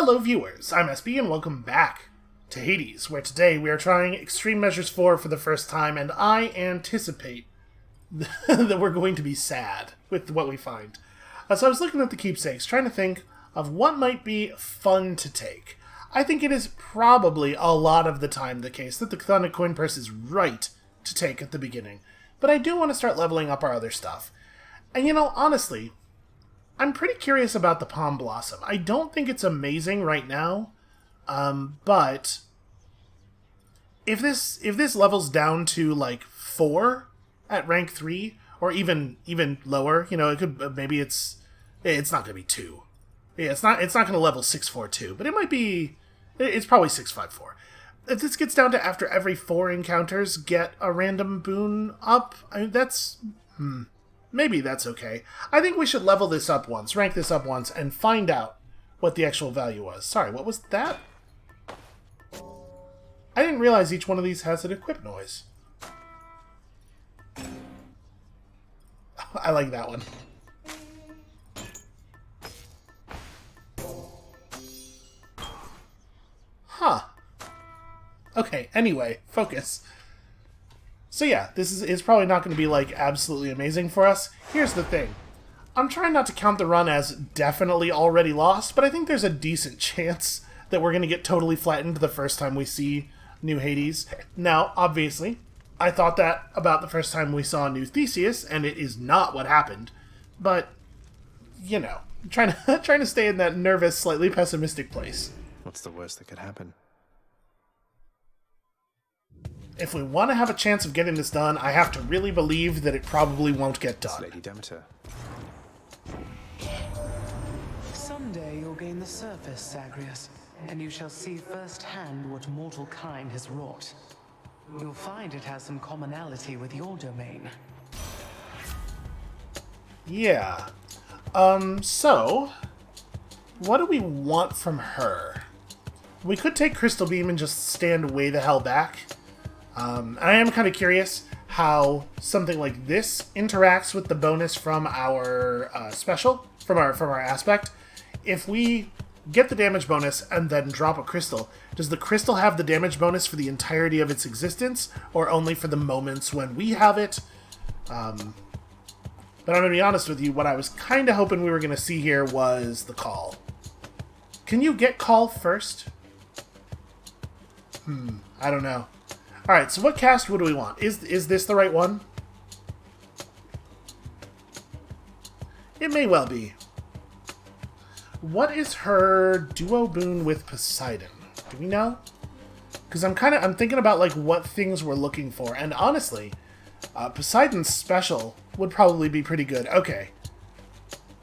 Hello viewers, I'm SB and welcome back to Hades, where today we are trying Extreme Measures 4 for the first time, and I anticipate that we're going to be sad with what we find. So I was looking at the keepsakes, trying to think of what might be fun to take. I think it is probably a lot of the time the case that the Chthonic Coin Purse is right to take at the beginning, but I do want to start leveling up our other stuff. And you know, honestly, I'm pretty curious about the Palm Blossom. I don't think it's amazing right now, but if this levels down to like 4 at rank 3, or even lower, you know, it could maybe it's not gonna be 2. Yeah, it's not gonna level 642, but it might be. It's probably 654. If this gets down to after every 4 encounters get a random boon up, that's maybe that's okay. I think we should level this up once, rank this up once, and find out what the actual value was. Sorry, what was that? I didn't realize each one of these has an equip noise. I like that one. Huh. Okay, anyway, focus. So yeah, this is probably not going to be, like, absolutely amazing for us. Here's the thing. I'm trying not to count the run as definitely already lost, but I think there's a decent chance that we're going to get totally flattened the first time we see New Hades. Now, obviously, I thought that about the first time we saw New Theseus, and it is not what happened. But, you know, trying to stay in that nervous, slightly pessimistic place. What's the worst that could happen? If we want to have a chance of getting this done, I have to really believe that it probably won't get done. It's Lady Demeter. Someday you'll gain the surface, Zagreus, and you shall see firsthand what mortal kind has wrought. You'll find it has some commonality with your domain. Yeah. So, what do we want from her? We could take Crystal Beam and just stand way the hell back. I am kind of curious how something like this interacts with the bonus from our special, from our aspect. If we get the damage bonus and then drop a crystal, does the crystal have the damage bonus for the entirety of its existence, or only for the moments when we have it? But I'm going to be honest with you, what I was kind of hoping we were going to see here was the call. Can you get call first? I don't know. Alright, so what cast would we want? Is this the right one? It may well be. What is her duo boon with Poseidon? Do we know? Because I'm thinking about like what things we're looking for, and honestly, Poseidon's special would probably be pretty good. Okay.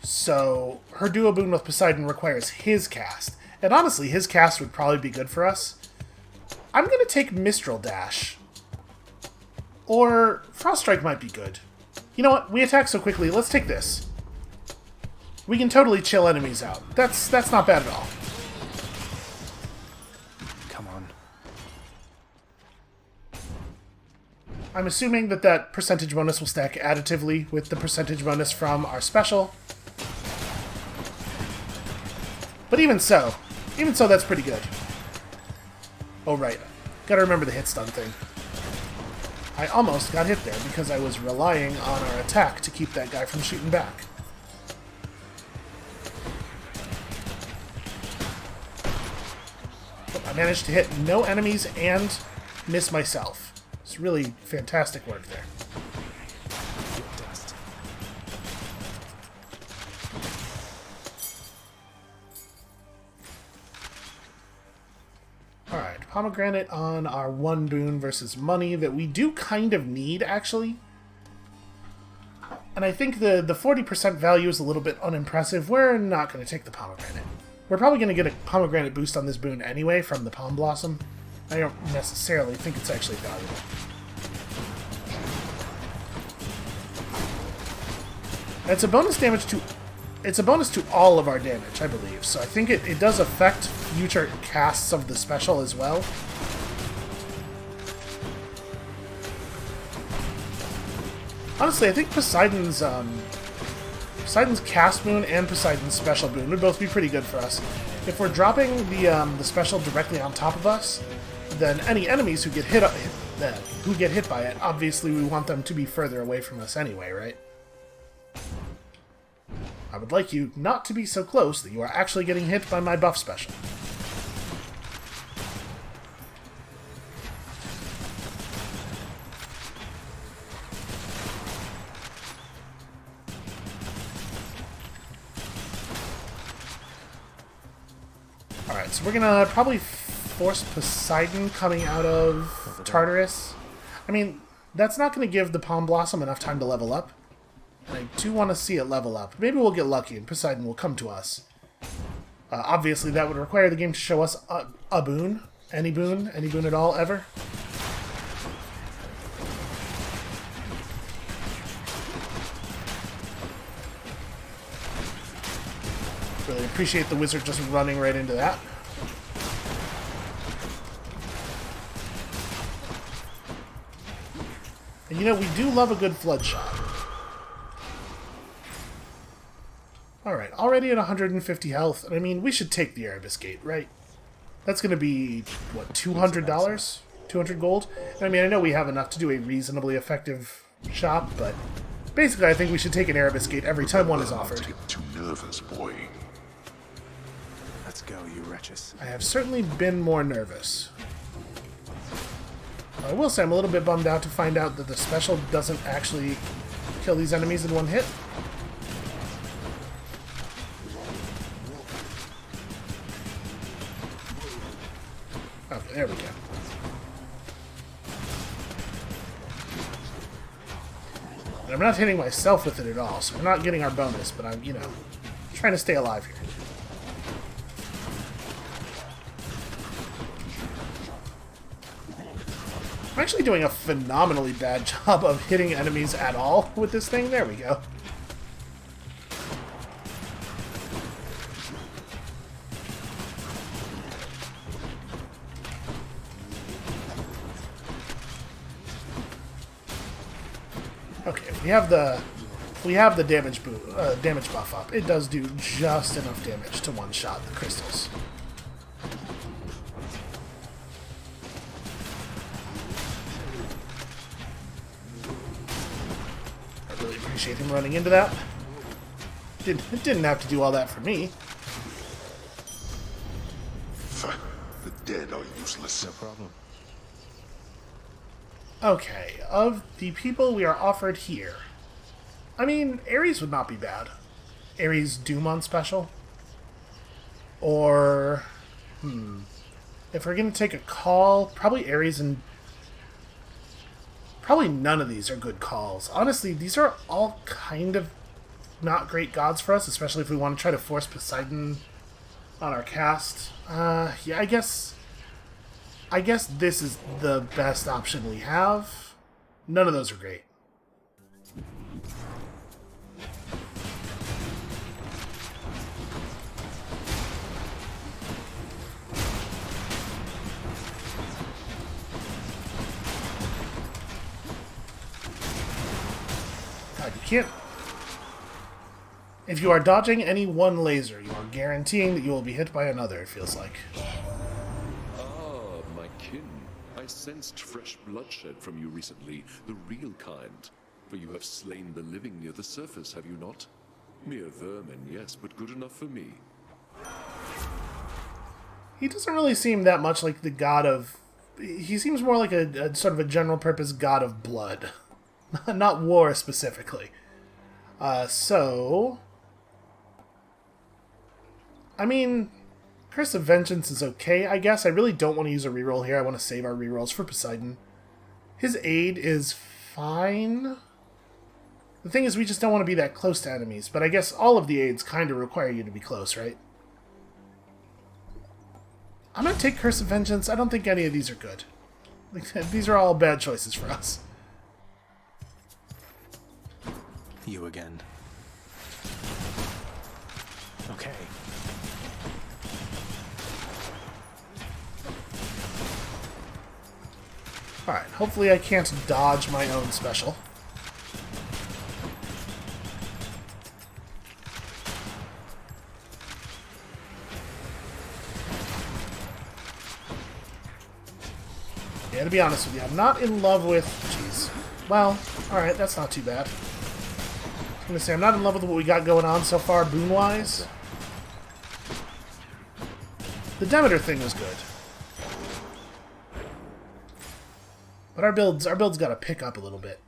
So, her duo boon with Poseidon requires his cast. And honestly, his cast would probably be good for us. I'm going to take Mistral Dash. Or Frost Strike might be good. You know what? We attack so quickly. Let's take this. We can totally chill enemies out. That's not bad at all. Come on. I'm assuming that percentage bonus will stack additively with the percentage bonus from our special. But even so, that's pretty good. Oh, right. Gotta remember the hit stun thing. I almost got hit there because I was relying on our attack to keep that guy from shooting back. But I managed to hit no enemies and miss myself. It's really fantastic work there. Pomegranate on our 1 boon versus money that we do kind of need, actually. And I think the 40% value is a little bit unimpressive. We're not going to take the pomegranate. We're probably going to get a pomegranate boost on this boon anyway from the Palm Blossom. I don't necessarily think it's actually valuable. It's a bonus damage to... It's a bonus to all of our damage, I believe, so I think it does affect future casts of the special as well. Honestly, I think Poseidon's Poseidon's cast boon and Poseidon's special boon would both be pretty good for us. If we're dropping the special directly on top of us, then any enemies who get hit by it, obviously we want them to be further away from us anyway, right? I would like you not to be so close that you are actually getting hit by my buff special. Alright, so we're gonna probably force Poseidon coming out of Tartarus. I mean, that's not gonna give the Palm Blossom enough time to level up. And I do want to see it level up. Maybe we'll get lucky and Poseidon will come to us. Obviously, that would require the game to show us a boon. Any boon at all, ever. Really appreciate the wizard just running right into that. And you know, we do love a good flood shot. Alright, already at 150 health. And I mean, we should take the Erebus Gate, right? That's going to be, what, $200? 200 gold? And I mean, I know we have enough to do a reasonably effective shot, but basically I think we should take an Erebus Gate every time one is offered. Don't get too nervous, boy. Let's go, you wretches. I have certainly been more nervous. I will say I'm a little bit bummed out to find out that the special doesn't actually kill these enemies in one hit. Okay, there we go. And I'm not hitting myself with it at all, so we're not getting our bonus, but I'm, you know, trying to stay alive here. I'm actually doing a phenomenally bad job of hitting enemies at all with this thing. There we go. Okay, we have the damage buff up. It does do just enough damage to one-shot the crystals. I really appreciate him running into that. Didn't have to do all that for me. The dead are useless. No problem. Okay, of the people we are offered here, I mean, Ares would not be bad. Ares Doom on special. Or, if we're going to take a call, probably Ares and... Probably none of these are good calls. Honestly, these are all kind of not great gods for us, especially if we want to try to force Poseidon on our cast. Yeah, I guess this is the best option we have. None of those are great. God, you can't... If you are dodging any one laser, you are guaranteeing that you will be hit by another, it feels like. I sensed fresh bloodshed from you recently, the real kind. For you have slain the living near the surface, have you not? Mere vermin, yes, but good enough for me. He doesn't really seem that much like the god of... He seems more like a sort of a general-purpose god of blood. Not war, specifically. So... I mean... Curse of Vengeance is okay, I guess. I really don't want to use a reroll here. I want to save our rerolls for Poseidon. His aid is fine. The thing is, we just don't want to be that close to enemies. But I guess all of the aids kind of require you to be close, right? I'm going to take Curse of Vengeance. I don't think any of these are good. These are all bad choices for us. You again. Okay. Alright, hopefully I can't dodge my own special. Yeah, to be honest with you, I'm not in love with... Jeez. Well, alright, that's not too bad. I'm gonna say I'm not in love with what we got going on so far, boon-wise. The Demeter thing was good. But our build's gotta pick up a little bit.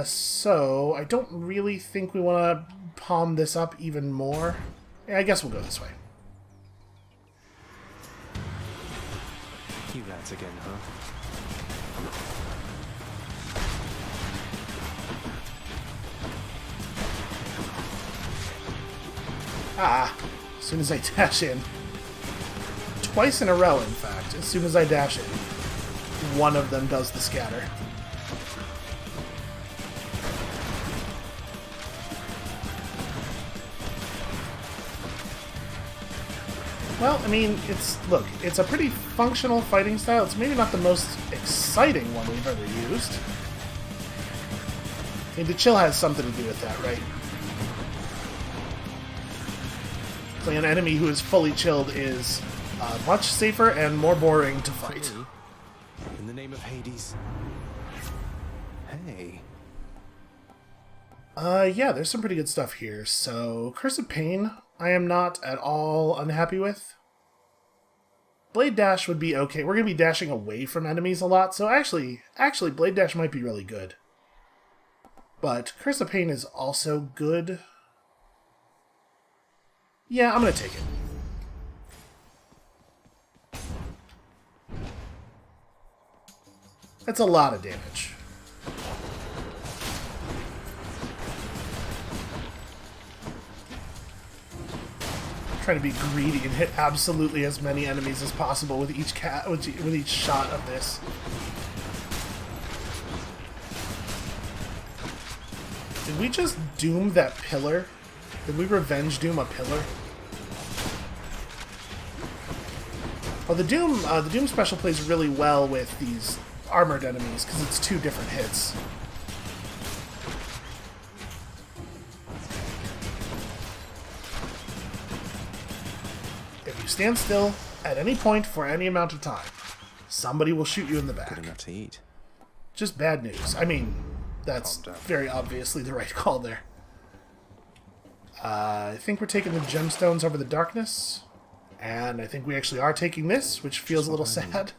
So I don't really think we want to palm this up even more. Yeah, I guess we'll go this way. You lads again, huh? Ah, as soon as I dash in. Twice in a row, in fact. As soon as I dash in, one of them does the scatter. Well, I mean, it's a pretty functional fighting style. It's maybe not the most exciting one we've ever used. I mean, the chill has something to do with that, right? Playing an enemy who is fully chilled is much safer and more boring to fight. In the name of Hades. Hey. Yeah, there's some pretty good stuff here. So, Curse of Pain, I am not at all unhappy with. Blade Dash would be okay. We're going to be dashing away from enemies a lot, so actually, Blade Dash might be really good. But Curse of Pain is also good. Yeah, I'm going to take it. That's a lot of damage. Trying to be greedy and hit absolutely as many enemies as possible with each with each shot of this. Did we just doom that pillar? Did we revenge doom a pillar? Well, the doom special plays really well with these armored enemies because it's 2 different hits. If you stand still at any point for any amount of time, somebody will shoot you in the back. Good enough to eat. Just bad news. I mean, that's very obviously the right call there. I think we're taking the gemstones over the darkness, and I think we actually are taking this, which feels a little sad.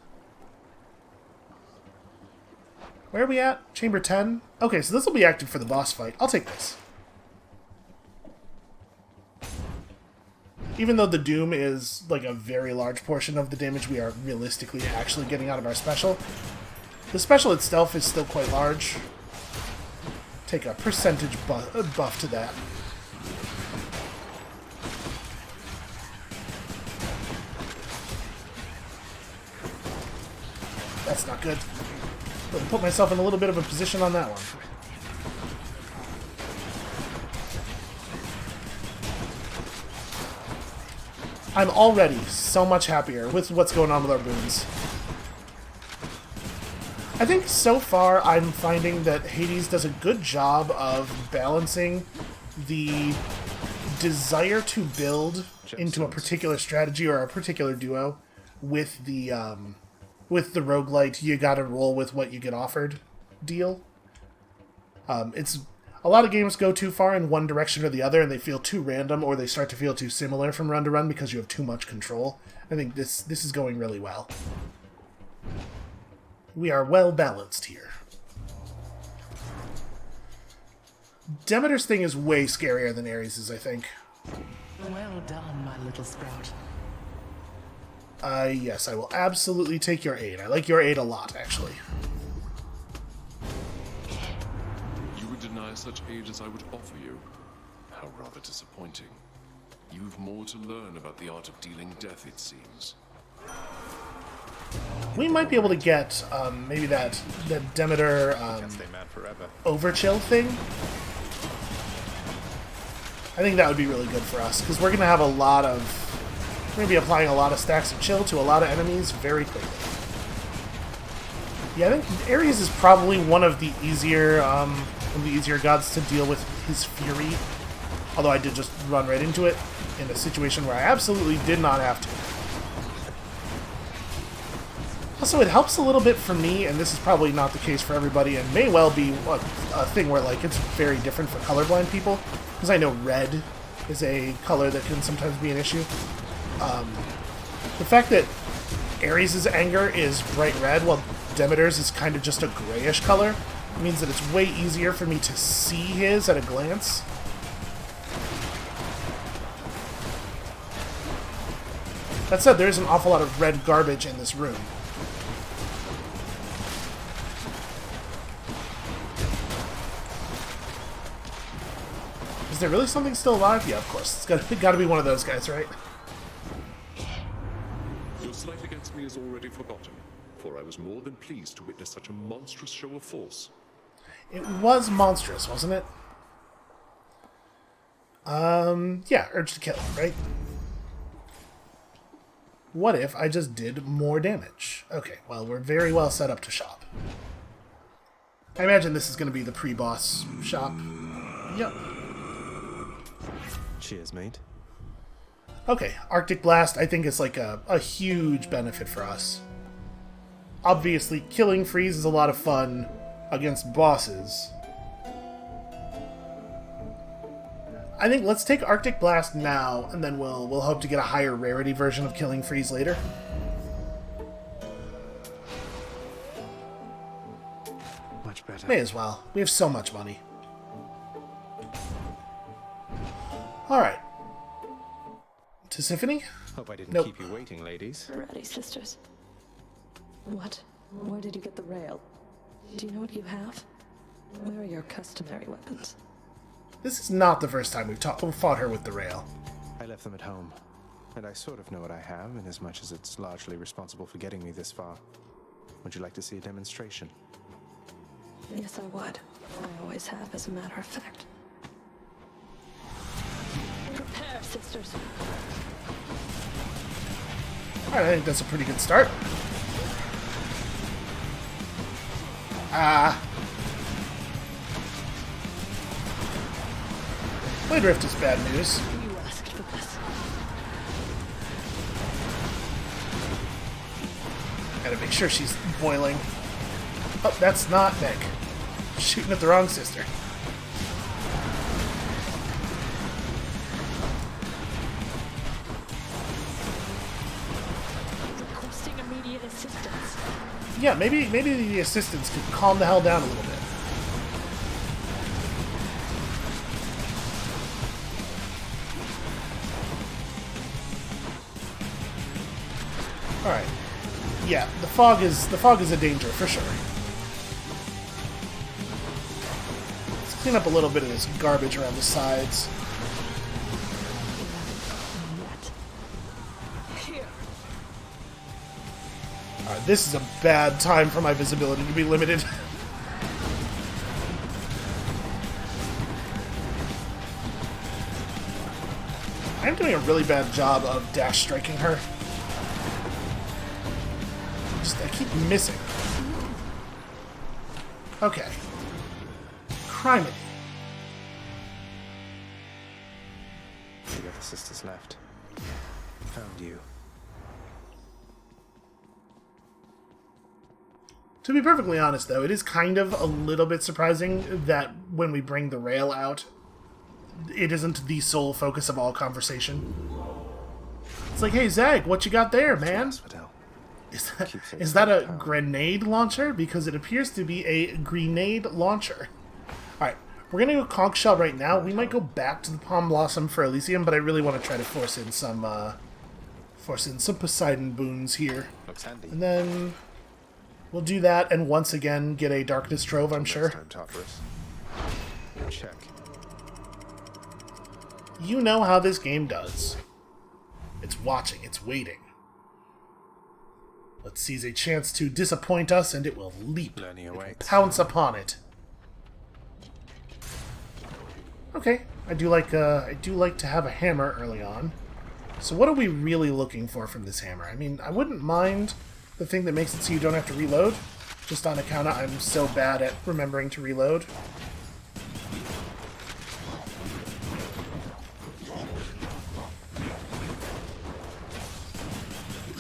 Where are we at? Chamber 10? Okay, so this will be active for the boss fight. I'll take this. Even though the Doom is like a very large portion of the damage we are realistically actually getting out of our special, the special itself is still quite large. Take a percentage buff to that. That's not good. I'll put myself in a little bit of a position on that one. I'm already so much happier with what's going on with our boons. I think so far I'm finding that Hades does a good job of balancing the desire to build into a particular strategy or a particular duo with the roguelite you gotta roll with what you get offered deal. It's a lot of games go too far in one direction or the other, and they feel too random, or they start to feel too similar from run to run because you have too much control. I think this is going really well. We are well balanced here. Demeter's thing is way scarier than Ares's, I think. Well done, my little sprout. Yes, I will absolutely take your aid. I like your aid a lot, actually. You would deny such aid as I would offer you? How rather disappointing. You've more to learn about the art of dealing death, it seems. We might be able to get maybe that Demeter overchill thing. I think that would be really good for us, because we're going to have we're going to be applying a lot of stacks of chill to a lot of enemies very quickly. Yeah, I think Ares is probably one of the easier gods to deal with his fury. Although I did just run right into it in a situation where I absolutely did not have to. Also, it helps a little bit for me, and this is probably not the case for everybody, and may well be a thing where like it's very different for colorblind people, because I know red is a color that can sometimes be an issue. The fact that Ares' anger is bright red, while Demeter's is kind of just a grayish color, means that it's way easier for me to see his at a glance. That said, there's an awful lot of red garbage in this room. Is there really something still alive? Yeah, of course. It's got to be one of those guys, right? Your slight against me is already forgotten, for I was more than pleased to witness such a monstrous show of force. It was monstrous, wasn't it? Yeah, urge to kill, right? What if I just did more damage? Okay, well, we're very well set up to shop. I imagine this is going to be the pre-boss shop. Yep. Cheers, mate. Okay, Arctic Blast I think is like a huge benefit for us. Obviously, killing Freeze is a lot of fun against bosses. I think let's take Arctic Blast now, and then we'll hope to get a higher rarity version of Killing Freeze later. Much better. May as well. We have so much money. Alright. Tisiphone? Hope I didn't Nope. keep you waiting, ladies. Ready, sisters. What? Where did you get the rail? Do you know what you have? Where are your customary weapons? This is not the first time we've fought her with the rail. I left them at home, and I sort of know what I have, in as much as it's largely responsible for getting me this far. Would you like to see a demonstration? Yes, I would. I always have, as a matter of fact. Prepare, sisters. Alright, I think that's a pretty good start. Blade Rift is bad news. You asked for this. Gotta make sure she's boiling. Oh, that's not Meg. Shooting at the wrong sister. Requesting immediate assistance. Yeah, maybe the assistants could calm the hell down a little bit. Alright. Yeah, the fog is a danger for sure. Let's clean up a little bit of this garbage around the sides. Here. Alright, this is a bad time for my visibility to be limited. I'm doing a really bad job of dash striking her. I keep missing. Okay. Criminy. The other sisters left. Found you. To be perfectly honest, though, it is kind of a little bit surprising that when we bring the rail out, it isn't the sole focus of all conversation. It's like, hey, Zag, what you got there, man? Asphodel. Is that a grenade launcher? Because it appears to be a grenade launcher. Alright, we're going to go Conch Shell right now. We might go back to the Palm Blossom for Elysium, but I really want to try to force in some Poseidon boons here. Looks handy. And then we'll do that and once again get a Darkness Trove, I'm sure. Next time, Tartarus. Check. You know how this game does. It's watching, it's waiting. Let's seize a chance to disappoint us, and it will leap. Learning It will awaits. pounce upon it. Okay, I do like to have a hammer early on. So what are we really looking for from this hammer? I mean, I wouldn't mind the thing that makes it so you don't have to reload, just on account of I'm so bad at remembering to reload.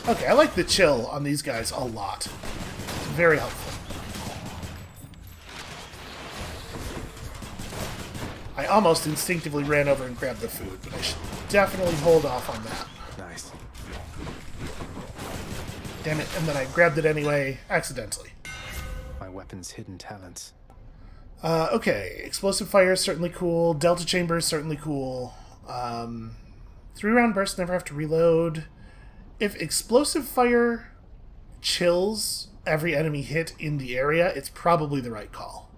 Okay, I like the chill on these guys a lot. It's very helpful. I almost instinctively ran over and grabbed the food, but I should definitely hold off on that. Nice. Damn it, and then I grabbed it anyway, accidentally. My weapon's hidden talents. Okay, explosive fire is certainly cool. Delta chamber is certainly cool. 3-round burst, never have to reload. If explosive fire chills every enemy hit in the area, it's probably the right call.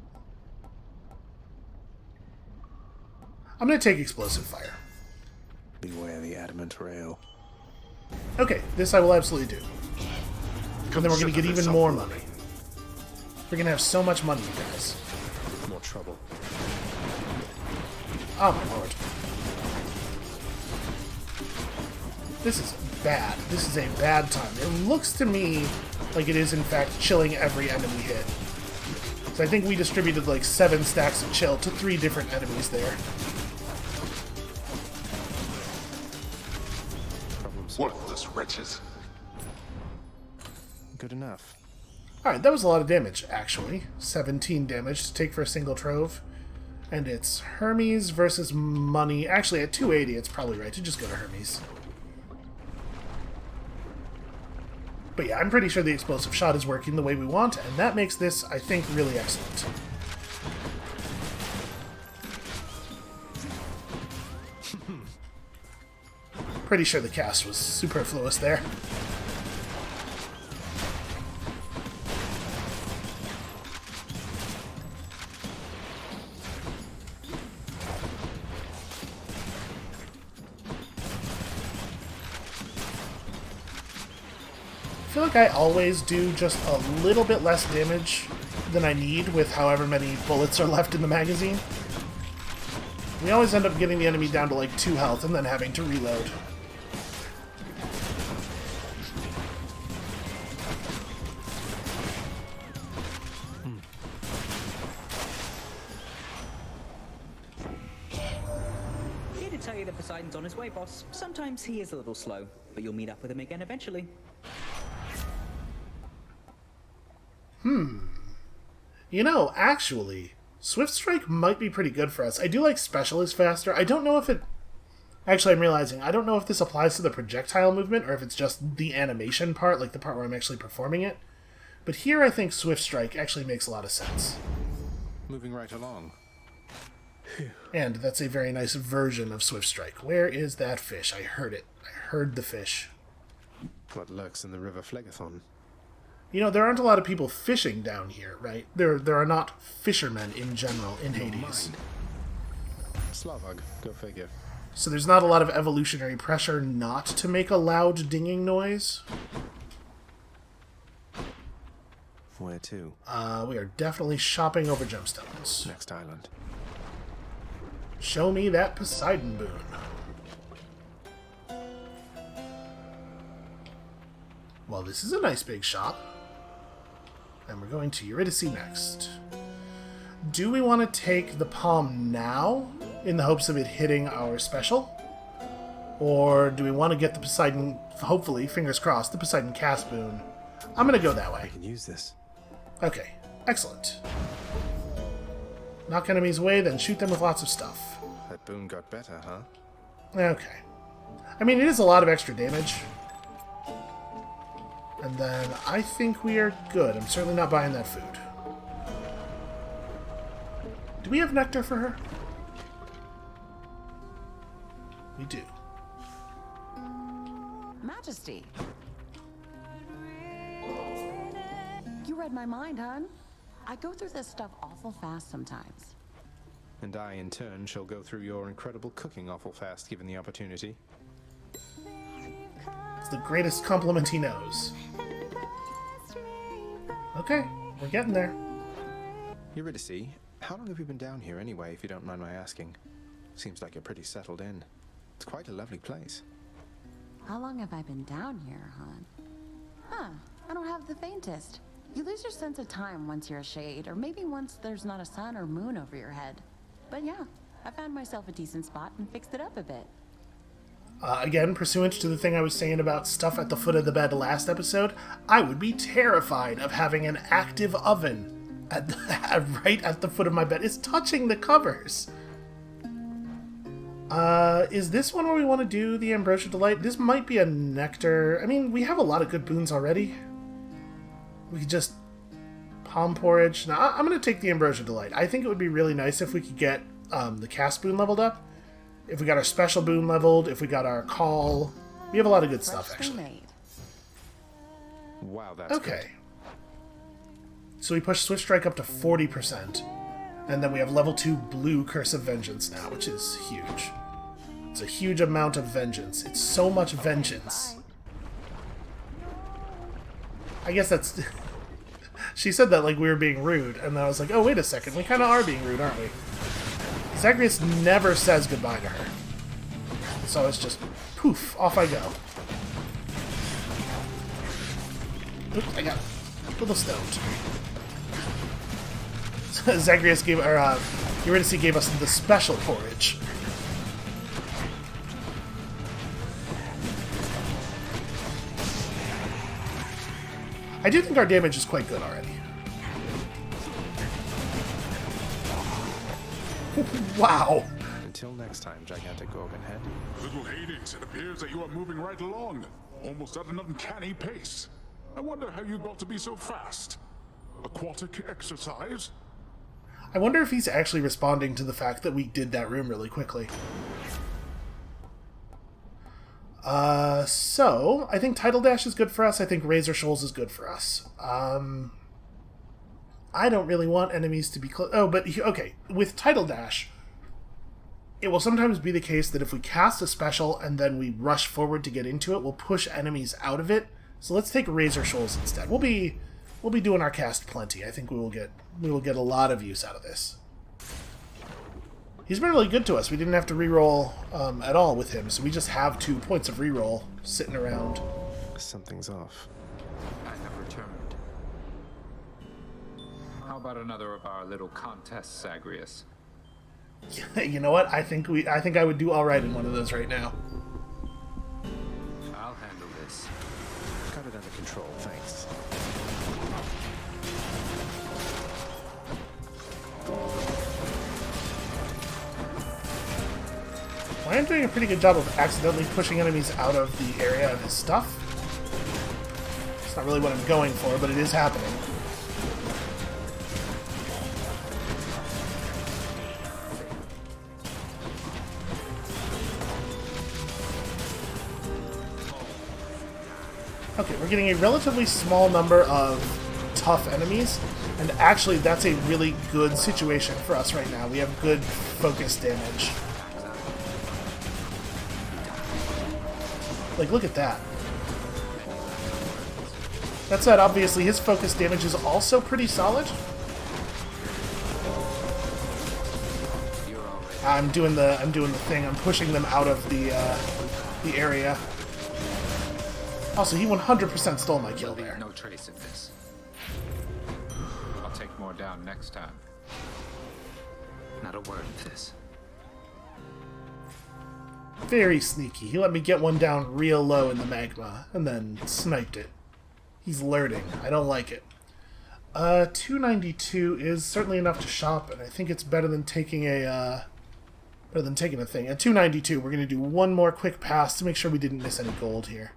I'm going to take explosive fire. Beware the adamant rail. Okay, this I will absolutely do. And then we're going to get even more money. We're going to have so much money, you guys. More trouble. Oh my lord. This is bad. This is a bad time. It looks to me like it is in fact chilling every enemy hit. So I think we distributed like 7 stacks of chill to 3 different enemies there. Worthless wretches. Good enough. Alright, that was a lot of damage, actually. 17 damage to take for a single trove. And it's Hermes versus money. Actually, at 280, it's probably right to just go to Hermes. But yeah, I'm pretty sure the explosive shot is working the way we want, and that makes this, I think, really excellent. Pretty sure the cast was superfluous there. I feel like I always do just a little bit less damage than I need with however many bullets are left in the magazine. We always end up getting the enemy down to like 2 health and then having to reload. Here to tell you that Poseidon's on his way, boss. Sometimes he is a little slow, but you'll meet up with him again eventually. You know, actually, Swift Strike might be pretty good for us. I do like Specialist faster. I don't know if it... Actually, I'm realizing, I don't know if this applies to the projectile movement or if it's just the animation part, like the part where I'm actually performing it. But here I think Swift Strike actually makes a lot of sense. Moving right along. And that's a very nice version of Swift Strike. Where is that fish? I heard it. I heard the fish. What lurks in the river Phlegathon? You know, there aren't a lot of people fishing down here, right? There are not fishermen in general in Hades. Slavog, go figure. So there's not a lot of evolutionary pressure not to make a loud dinging noise. Where to? We are definitely shopping over gemstones. Next island. Show me that Poseidon boon. Well, this is a nice big shop. And we're going to Eurydice next. Do we want to take the palm now, in the hopes of it hitting our special? Or do we want to get the Poseidon, hopefully, fingers crossed, the Poseidon cast boon? I'm going to go that way. I can use this. Okay, excellent. Knock enemies away, then shoot them with lots of stuff. That boon got better, huh? Okay. I mean, it is a lot of extra damage. And then I think we are good. I'm certainly not buying that food. Do we have nectar for her? We do. Majesty. You read my mind, hon. I go through this stuff awful fast sometimes. And I, in turn, shall go through your incredible cooking awful fast, given the opportunity. It's the greatest compliment he knows. Okay, we're getting there. Eurydice, how long have you been down here anyway, if you don't mind my asking? Seems like you're pretty settled in. It's quite a lovely place. How long have I been down here, hon? Huh, I don't have the faintest. You lose your sense of time once you're a shade, or maybe once there's not a sun or moon over your head. But yeah, I found myself a decent spot and fixed it up a bit. Again, pursuant to the thing I was saying about stuff at the foot of the bed last episode, I would be terrified of having an active oven right at the foot of my bed. It's touching the covers. Is this one where we want to do the Ambrosia Delight? This might be a nectar. I mean, we have a lot of good boons already. We could just palm porridge. Now, I'm going to take the Ambrosia Delight. I think it would be really nice if we could get the cast boon leveled up. If we got our special boon leveled, if we got our call. We have a lot of good stuff, actually. Wow, that's okay. Good. So we push Swift Strike up to 40%. And then we have level 2 blue Curse of Vengeance now, which is huge. It's a huge amount of vengeance. It's so much vengeance. I guess that's... She said that like we were being rude, and then I was like, oh, wait a second, we kind of are being rude, aren't we? Zagreus never says goodbye to her. So it's just, poof, off I go. Oops, I got a little stoned. Zagreus gave, or Eurydice gave us the special porridge. I do think our damage is quite good already. Wow. Until next time, gigantic Gorgon head. Little Hades, it appears that you are moving right along, almost at an uncanny pace. I wonder how you got to be so fast. Aquatic exercise? I wonder if he's actually responding to the fact that we did that room really quickly. So, I think Tidal Dash is good for us. I think Razor Shoals is good for us. I don't really want enemies to be close. Oh, but, okay. With Tidal Dash, it will sometimes be the case that if we cast a special and then we rush forward to get into it, we'll push enemies out of it. So let's take Razor Shoals instead. We'll be doing our cast plenty. I think we will get a lot of use out of this. He's been really good to us. We didn't have to reroll at all with him, so we just have 2 points of reroll sitting around. Something's off. I have returned. How about another of our little contests, Zagreus? You know what? I think I would do all right in one of those right now. I'll handle this. Got it under control, thanks. I am doing a pretty good job of accidentally pushing enemies out of the area of his stuff. It's not really what I'm going for, but it is happening. Okay, we're getting a relatively small number of tough enemies, and actually that's a really good situation for us right now. We have good focus damage. Like, look at that. That said, obviously his focus damage is also pretty solid. I'm doing the thing. I'm pushing them out of the area. Also, he 100% stole my kill there. No trace of this. I'll take more down next time. Not a word of this. Very sneaky. He let me get one down real low in the magma, and then sniped it. He's lurting. I don't like it. 292 is certainly enough to shop, and I think it's better than taking a thing. At 292, we're going to do one more quick pass to make sure we didn't miss any gold here.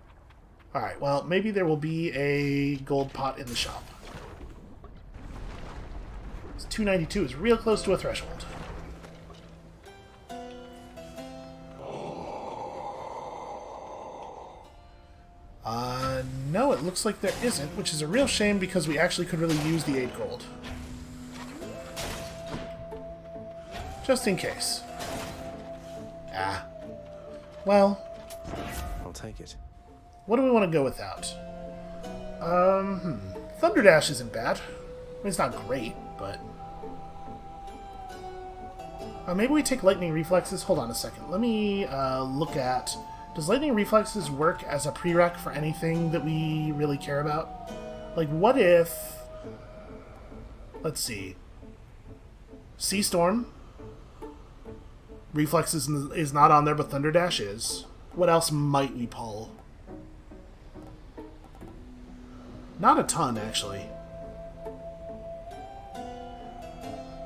Alright, well, maybe there will be a gold pot in the shop. 292 is real close to a threshold. No, it looks like there isn't, which is a real shame because we actually could really use the 8 gold. Just in case. Ah. Well. I'll take it. What do we want to go without? Thunder Dash isn't bad. I mean, it's not great, but... maybe we take Lightning Reflexes? Hold on a second. Let me look at... Does Lightning Reflexes work as a prereq for anything that we really care about? Like, what if... Let's see. Sea Storm. Reflexes is not on there, but Thunder Dash is. What else might we pull? Not a ton, actually.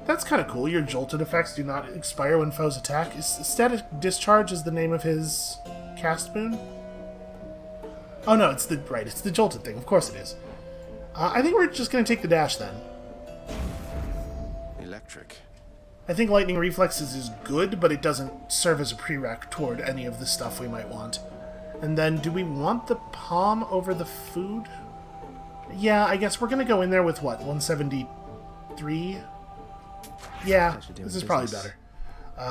That's kind of cool. Your jolted effects do not expire when foes attack. Static Discharge is the name of his cast boon? Oh no, it's the jolted thing. Of course it is. I think we're just going to take the dash then. Electric. I think Lightning Reflexes is good, but it doesn't serve as a prereq toward any of the stuff we might want. And then, do we want the palm over the food? Yeah, I guess we're going to go in there with, what, 173? Yeah, this is probably better.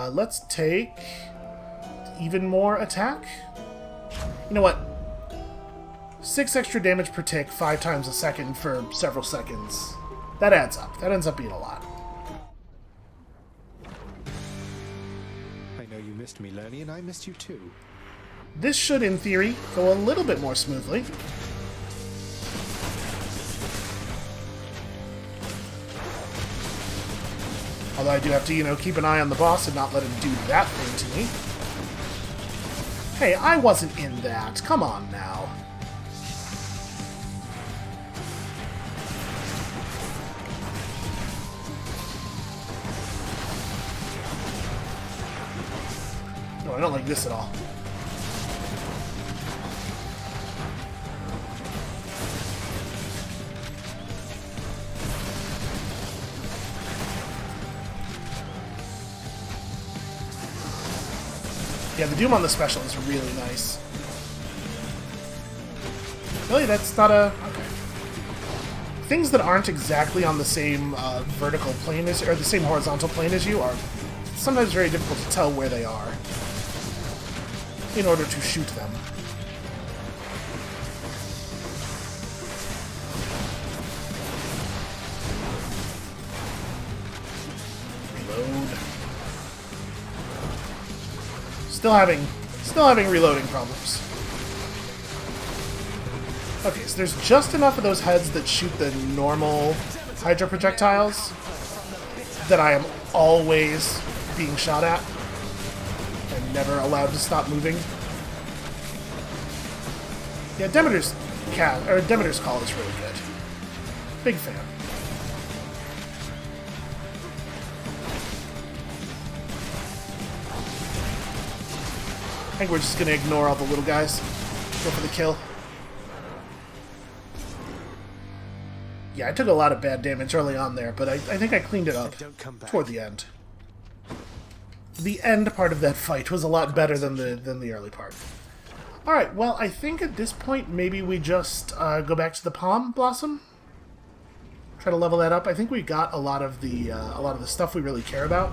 Let's take even more attack. You know what? 6 extra damage per tick, 5 times a second for several seconds. That adds up. That ends up being a lot. I know you missed me, Lerny, and I missed you too. This should, in theory, go a little bit more smoothly. Although I do have to, you know, keep an eye on the boss and not let him do that thing to me. Hey, I wasn't in that. Come on now. No, I don't like this at all. Yeah, the Doom on the special is really nice. Really, that's not a... Okay. Things that aren't exactly on the same vertical plane as... or the same horizontal plane as you are sometimes very difficult to tell where they are in order to shoot them. Reload. Still having reloading problems. Okay, so there's just enough of those heads that shoot the normal Hydra projectiles that I am always being shot at and never allowed to stop moving. Yeah, Demeter's Call is really good. Big fan. I think we're just gonna ignore all the little guys. Go for the kill. Yeah, I took a lot of bad damage early on there, but I think I cleaned it up toward the end. The end part of that fight was a lot better than the early part. Alright, well, I think at this point maybe we just go back to the Palm Blossom. Try to level that up. I think we got a lot of the stuff we really care about.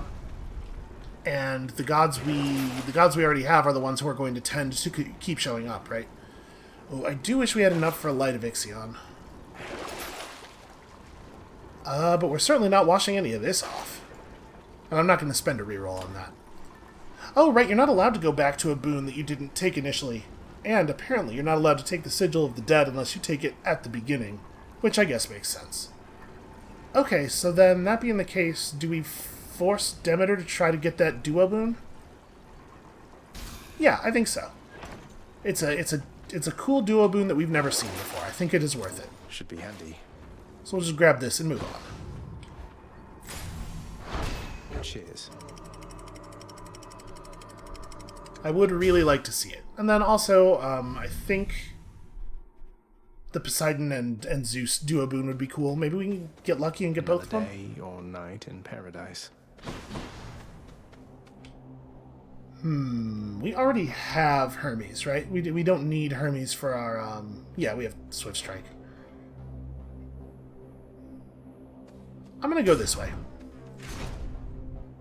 And the gods we already have are the ones who are going to tend to keep showing up, right? Oh, I do wish we had enough for a Light of Ixion. But we're certainly not washing any of this off. And I'm not going to spend a reroll on that. Oh, right, you're not allowed to go back to a boon that you didn't take initially. And apparently you're not allowed to take the Sigil of the Dead unless you take it at the beginning. Which I guess makes sense. Okay, so then, that being the case, do we force Demeter to try to get that Duo boon? Yeah, I think so. It's a cool Duo boon that we've never seen before. I think it is worth it. Should be handy. So we'll just grab this and move on. Cheers. I would really like to see it. And then also, I think the Poseidon and Zeus Duo boon would be cool. Maybe we can get lucky and get both of them? Day or night in paradise. We already have Hermes, right? We don't need Hermes for our, yeah, we have Swift Strike. I'm gonna go this way.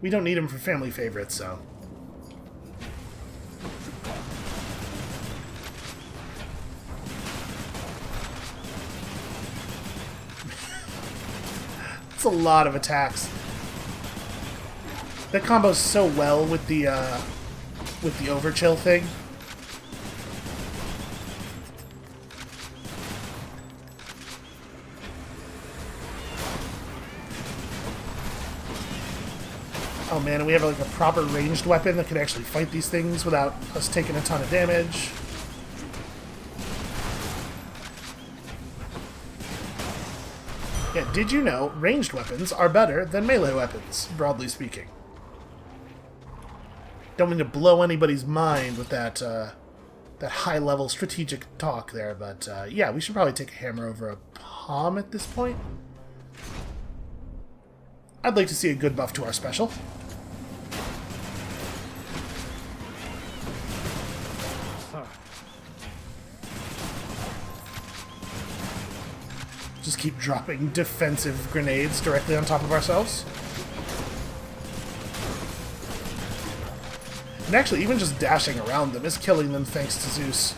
We don't need him for family favorites, so... It's a lot of attacks. That combos so well with the overchill thing. Oh man, and we have like a proper ranged weapon that can actually fight these things without us taking a ton of damage. Yeah, did you know ranged weapons are better than melee weapons, broadly speaking? Don't mean to blow anybody's mind with that that high-level strategic talk there, but yeah, we should probably take a hammer over a palm at this point. I'd like to see a good buff to our special. Just keep dropping defensive grenades directly on top of ourselves. And actually, even just dashing around them is killing them thanks to Zeus.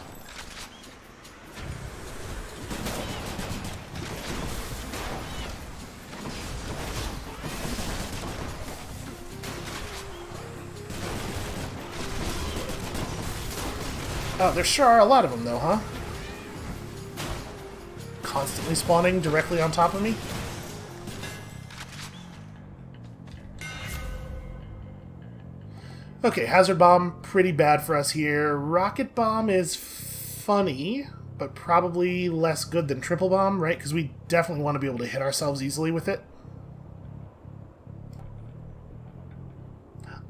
Oh, there sure are a lot of them, though, huh? Constantly spawning directly on top of me. Okay, Hazard Bomb, pretty bad for us here. Rocket Bomb is funny, but probably less good than Triple Bomb, right? Because we definitely want to be able to hit ourselves easily with it.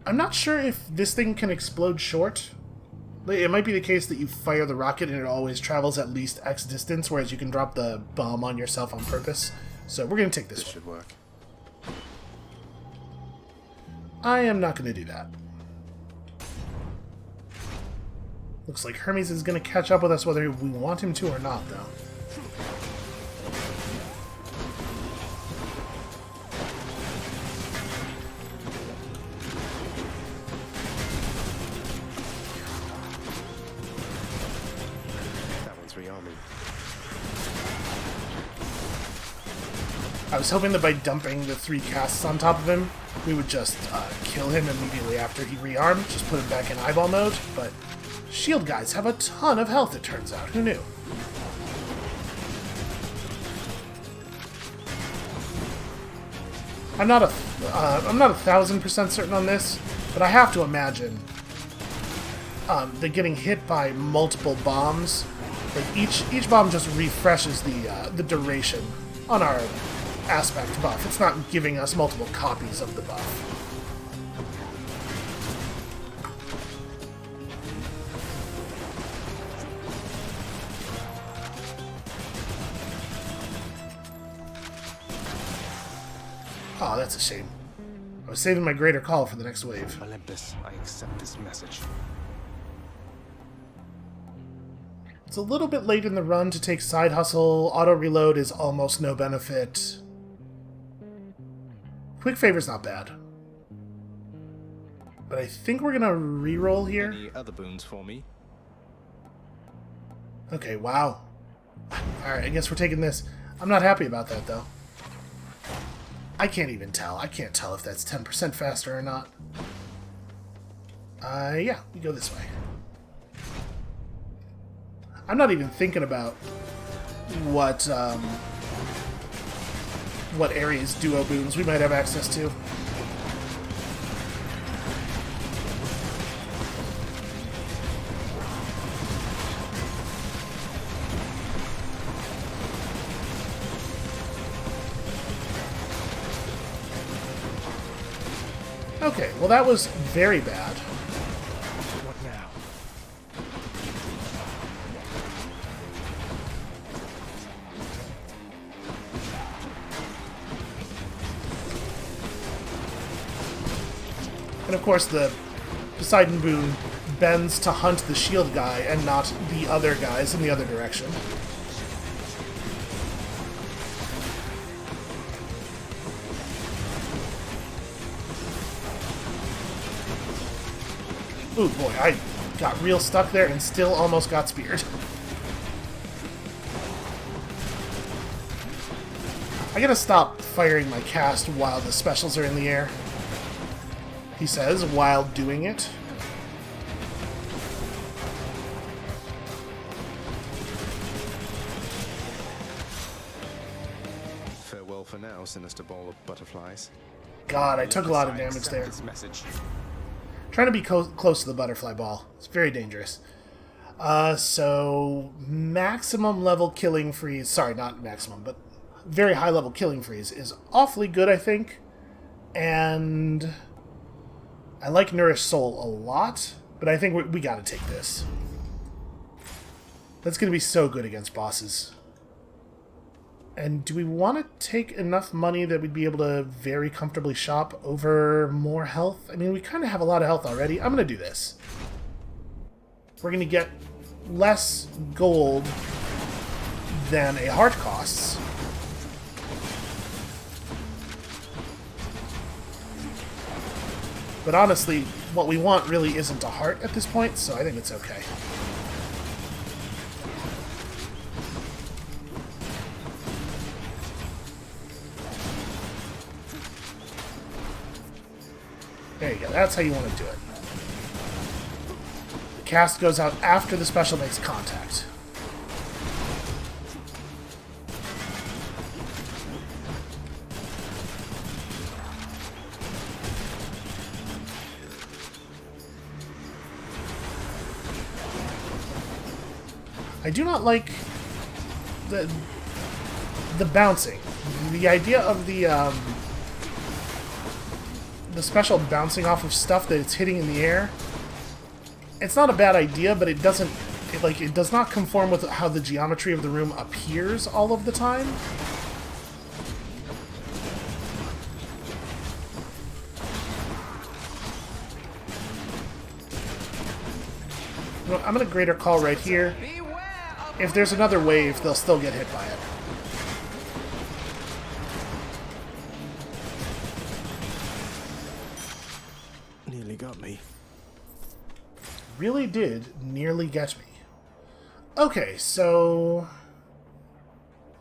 I'm not sure if this thing can explode short. It might be the case that you fire the rocket and it always travels at least X distance, whereas you can drop the bomb on yourself on purpose. So we're going to take this one. This should work. I am not going to do that. Looks like Hermes is going to catch up with us whether we want him to or not, though. I was hoping that by dumping the 3 casts on top of him, we would just kill him immediately after he rearmed, just put him back in eyeball mode, but shield guys have a ton of health, it turns out. Who knew? I'm not 1,000% certain on this, but I have to imagine that getting hit by multiple bombs, like each bomb just refreshes the duration on our aspect buff. It's not giving us multiple copies of the buff. Oh, that's a shame. I was saving my greater call for the next wave. Olympus, I accept this message. It's a little bit late in the run to take side hustle. Auto reload is almost no benefit. Quick favor's not bad. But I think we're gonna reroll here. Any other boons for me? Okay, wow. Alright, I guess we're taking this. I'm not happy about that, though. I can't even tell. I can't tell if that's 10% faster or not. Yeah, we go this way. I'm not even thinking about what Ares duo boons we might have access to. Okay, well that was very bad. What now? And of course the Poseidon boon bends to hunt the shield guy and not the other guys in the other direction. Ooh, boy, I got real stuck there and still almost got speared. I gotta stop firing my cast while the specials are in the air, he says, while doing it. Farewell for now, sinister ball of butterflies. God, I took a lot of damage there. Trying to be close to the butterfly ball. It's very dangerous. So maximum level killing freeze. Sorry, not maximum, but very high level killing freeze is awfully good, I think. And I like Nourish Soul a lot, but I think we gotta take this. That's gonna be so good against bosses. And do we want to take enough money that we'd be able to very comfortably shop over more health? I mean, we kind of have a lot of health already. I'm going to do this. We're going to get less gold than a heart costs. But honestly, what we want really isn't a heart at this point, so I think it's okay. There you go, that's how you want to do it. The cast goes out after the special makes contact. I do not like the bouncing. The idea of the special bouncing off of stuff that it's hitting in the air. It's not a bad idea, but it doesn't... It does not conform with how the geometry of the room appears all of the time. You know, I'm going to Greater Call right here. If there's another wave, they'll still get hit by it. Nearly got me. Really did nearly get me. Okay, so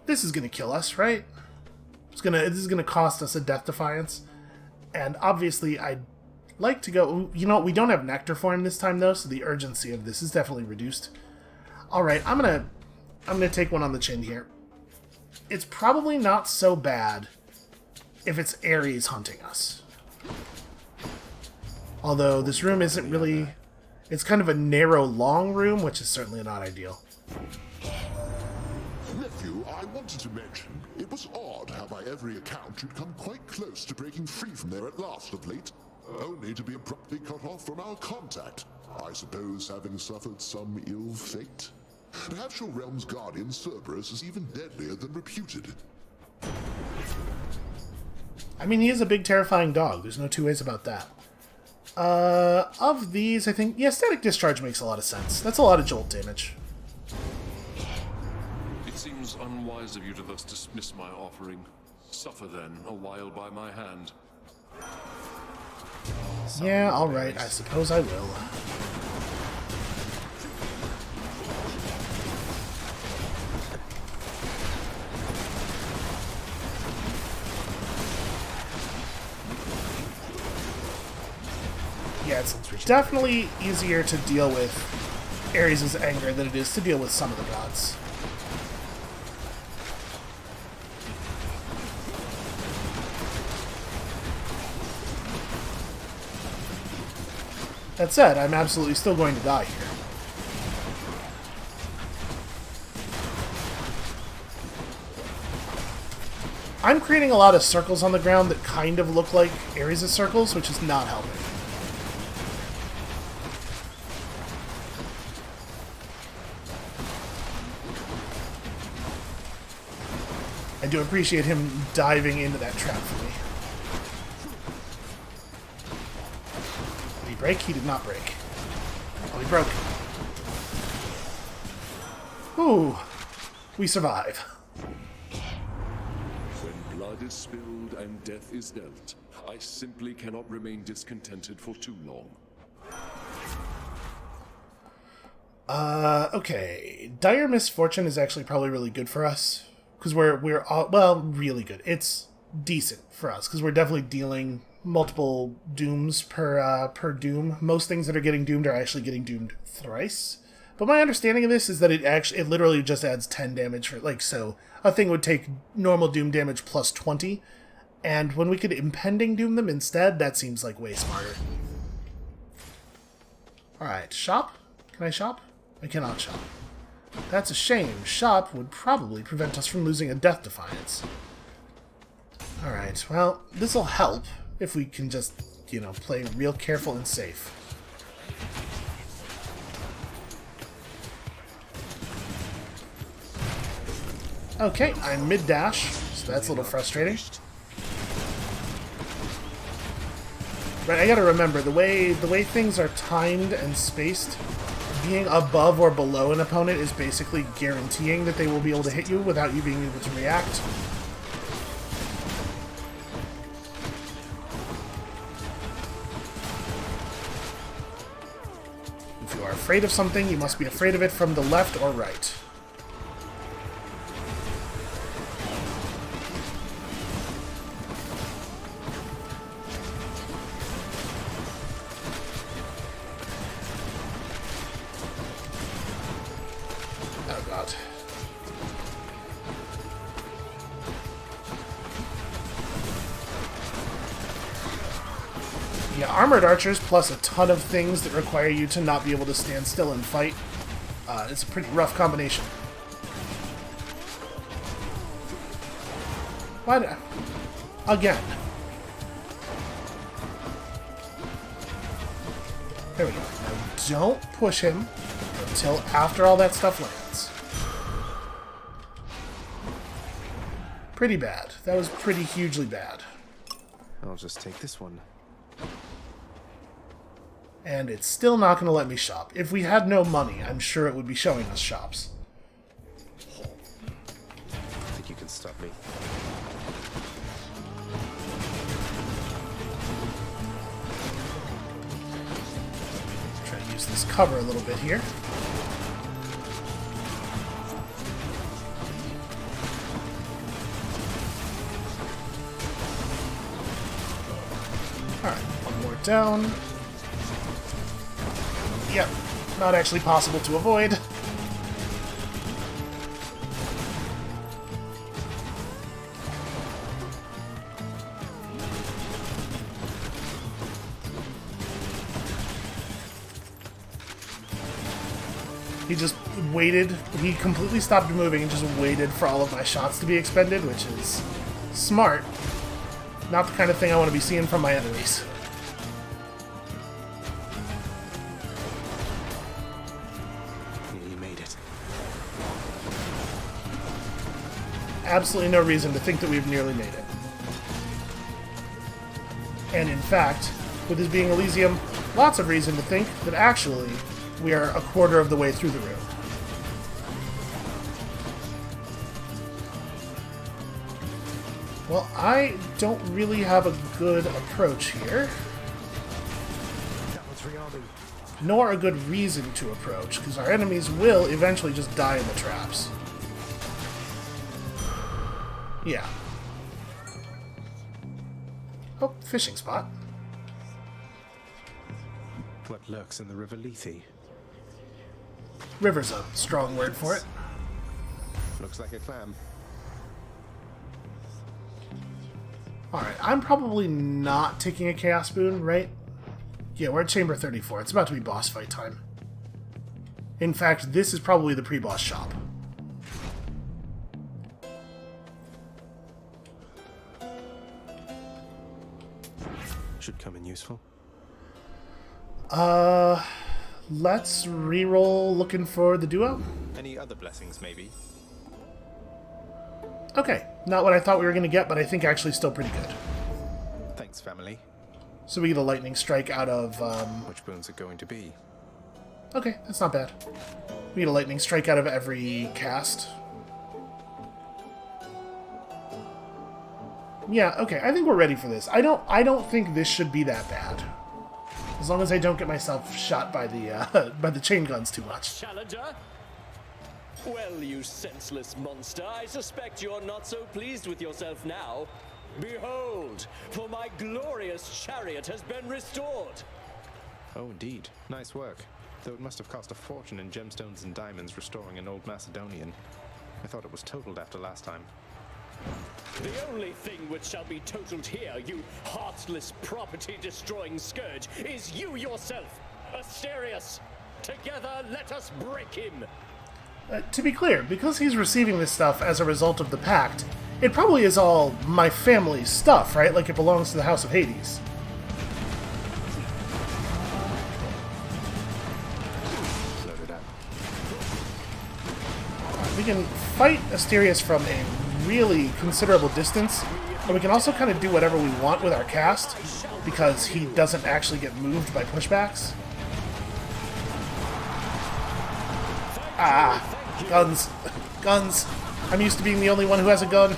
this is gonna kill us, right? This is gonna cost us a Death Defiance, and obviously I'd like to go. You know, we don't have Nectar Form this time though, so the urgency of this is definitely reduced. All right, I'm gonna take one on the chin here. It's probably not so bad if it's Ares hunting us. Although this room isn't really... It's kind of a narrow, long room, which is certainly not ideal. Nephew, I wanted to mention, it was odd how by every account you'd come quite close to breaking free from there at last of late, only to be abruptly cut off from our contact. I suppose having suffered some ill fate? Perhaps your realm's guardian, Cerberus, is even deadlier than reputed. I mean, he is a big, terrifying dog. There's no two ways about that. Of these, I think, yeah, Static Discharge makes a lot of sense. That's a lot of jolt damage. It seems unwise of you to thus dismiss my offering. Suffer then, a while by my hand. Yeah, alright, I suppose I will. Yeah, it's definitely easier to deal with Ares' anger than it is to deal with some of the gods. That said, I'm absolutely still going to die here. I'm creating a lot of circles on the ground that kind of look like Ares' circles, which is not helping. I do appreciate him diving into that trap for me. Did he break? He did not break. Oh, he broke. Ooh. We survive. When blood is spilled and death is dealt, I simply cannot remain discontented for too long. Okay. Dire Misfortune is actually probably really good for us. Because we're all, well, really good. It's decent for us, because we're definitely dealing multiple dooms per doom. Most things that are getting doomed are actually getting doomed thrice. But my understanding of this is that it literally just adds 10 damage for, so a thing would take normal doom damage plus 20, And when we could impending doom them instead, that seems like way smarter. Alright, shop? Can I shop? I cannot shop. That's a shame. Shop would probably prevent us from losing a death defiance. Alright, well, this'll help if we can just, you know, play real careful and safe. Okay, I'm mid-dash, so that's a little frustrating. Right, I gotta remember, the way things are timed and spaced, being above or below an opponent is basically guaranteeing that they will be able to hit you without you being able to react. If you are afraid of something, you must be afraid of it from the left or right. Oh god. Yeah, armored archers plus a ton of things that require you to not be able to stand still and fight. It's a pretty rough combination. Why? Again. There we go. Now don't push him until after all that stuff lands. Pretty bad. That was pretty hugely bad. I'll just take this one. And it's still not going to let me shop. If we had no money, I'm sure it would be showing us shops. I think you can stop me. Try to use this cover a little bit here. Alright, one more down. Yep, not actually possible to avoid. He just waited. He completely stopped moving and just waited for all of my shots to be expended, which is smart. Not the kind of thing I want to be seeing from my enemies. You made it. Absolutely no reason to think that we've nearly made it. And in fact, with this being Elysium, lots of reason to think that actually we are a quarter of the way through the room. Well, I don't really have a good approach here. Nor a good reason to approach, because our enemies will eventually just die in the traps. Yeah. Oh, fishing spot. What lurks in the river Lethe? River's a strong word for it. Looks like a clam. Alright, I'm probably not taking a Chaos Boon, right? Yeah, we're at Chamber 34. It's about to be boss fight time. In fact, this is probably the pre-boss shop. Should come in useful. Let's reroll looking for the duo. Any other blessings, maybe? Okay, not what I thought we were going to get, but I think actually still pretty good. Thanks, family. So we get a lightning strike out of, Which boons are going to be? Okay, that's not bad. We get a lightning strike out of every cast. Yeah, okay, I think we're ready for this. I don't think this should be that bad. As long as I don't get myself shot by the by the chain guns too much. Challenger? Well, you senseless monster, I suspect you're not so pleased with yourself now. Behold, for my glorious chariot has been restored. Oh, indeed. Nice work. Though it must have cost a fortune in gemstones and diamonds restoring an old Macedonian. I thought it was totaled after last time. The only thing which shall be totaled here, you heartless property-destroying scourge, is you yourself, Asterius. Together, let us break him. To be clear, because he's receiving this stuff as a result of the pact, it probably is all my family's stuff, right? Like it belongs to the House of Hades. We can fight Asterius from a really considerable distance, but we can also kind of do whatever we want with our cast, because he doesn't actually get moved by pushbacks. Ah, guns. Guns. I'm used to being the only one who has a gun.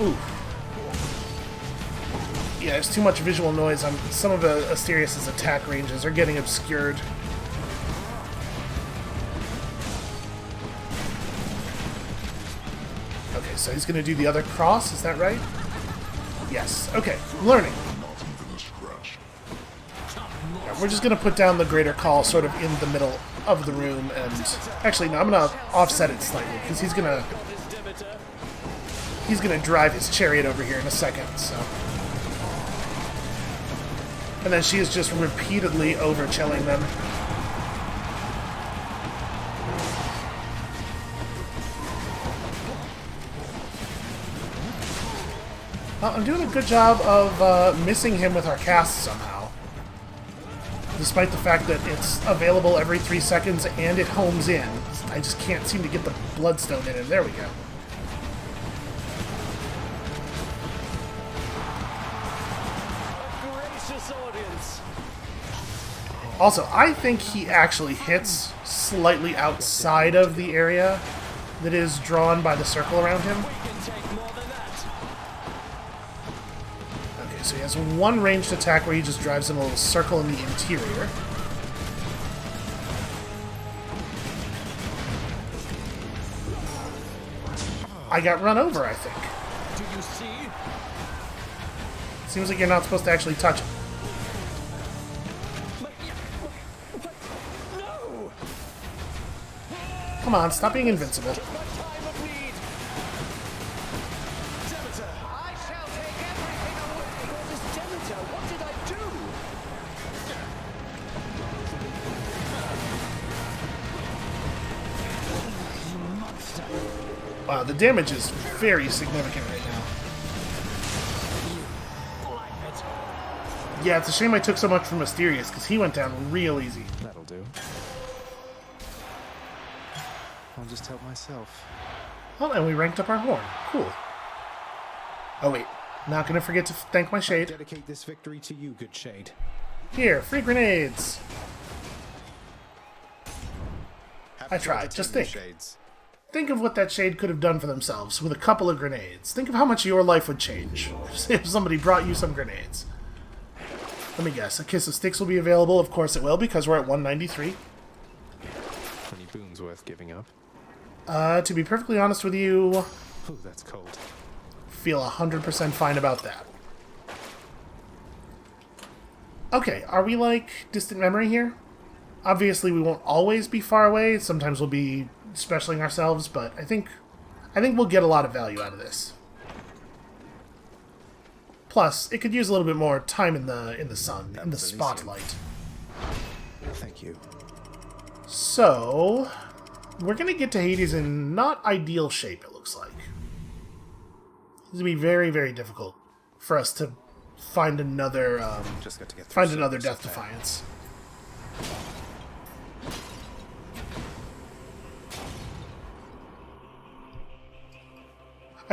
Ooh. Yeah, there's too much visual noise on some of Asterius' attack ranges are getting obscured. Okay, so he's gonna do the other cross, is that right? Yes. Okay, I'm learning. Yeah, we're just gonna put down the greater call sort of in the middle of the room, and actually no, I'm gonna offset it slightly, because he's gonna drive his chariot over here in a second, so. And then she is just repeatedly over-chilling them. Well, I'm doing a good job of missing him with our cast somehow. Despite the fact that it's available every 3 seconds and it homes in. I just can't seem to get the bloodstone in him. There we go. Also, I think he actually hits slightly outside of the area that is drawn by the circle around him. Okay, so he has one ranged attack where he just drives in a little circle in the interior. I got run over, I think. Do you see? Seems like you're not supposed to actually touch him. Come on, stop being invincible. Wow, the damage is very significant right now. Yeah, it's a shame I took so much from Asterius, because he went down real easy. That'll do. I'll just help myself. Oh, and we ranked up our horn. Cool. Oh wait, not gonna forget to thank my shade. I'll dedicate this victory to you, good shade. Here, free grenades. I tried. Just think. Shades. Think of what that shade could have done for themselves with a couple of grenades. Think of how much your life would change if somebody brought you some grenades. Let me guess. A Kiss of Styx will be available. Of course it will, because we're at 193. Any boons worth giving up? To be perfectly honest with you... Ooh, that's cold. Feel 100% fine about that. Okay, are we like distant memory here? Obviously we won't always be far away. Sometimes we'll be specialing ourselves, but I think we'll get a lot of value out of this. Plus, it could use a little bit more time in the sun, in the spotlight. Thank you. So, we're gonna get to Hades in not ideal shape, it looks like. It's gonna be very, very difficult for us to find another Death Defiance.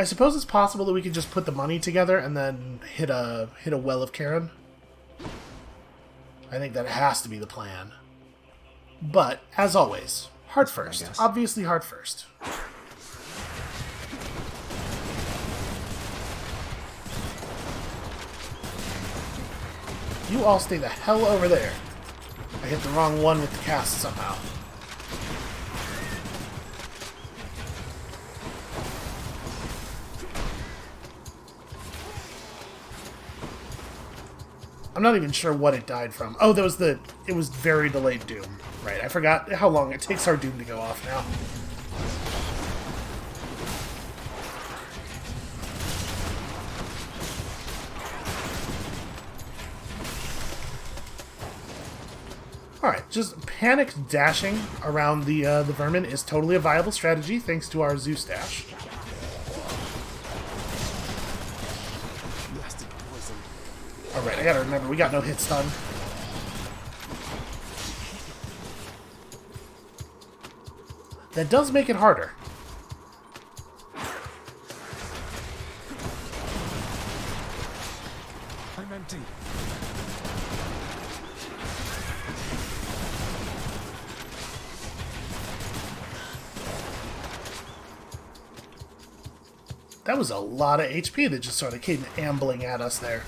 I suppose it's possible that we could just put the money together and then hit a Well of Charon. I think that has to be the plan. But, as always, heart first. Obviously heart first. You all stay the hell over there. I hit the wrong one with the cast somehow. I'm not even sure what it died from. Oh, that was it was very delayed doom. Right, I forgot how long it takes our doom to go off now. Alright, just panic dashing around the vermin is totally a viable strategy thanks to our Zeus dash. Alright, I gotta remember, we got no hit stun. That does make it harder. I'm empty. That was a lot of HP that just sort of came ambling at us there.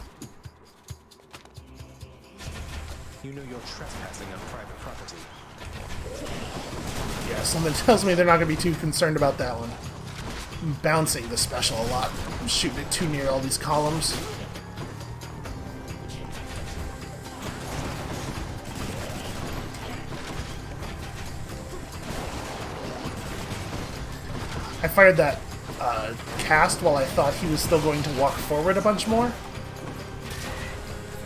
You know you're trespassing on private property. Yeah, something tells me they're not going to be too concerned about that one. I'm bouncing the special a lot. I'm shooting it too near all these columns. I fired that cast while I thought he was still going to walk forward a bunch more.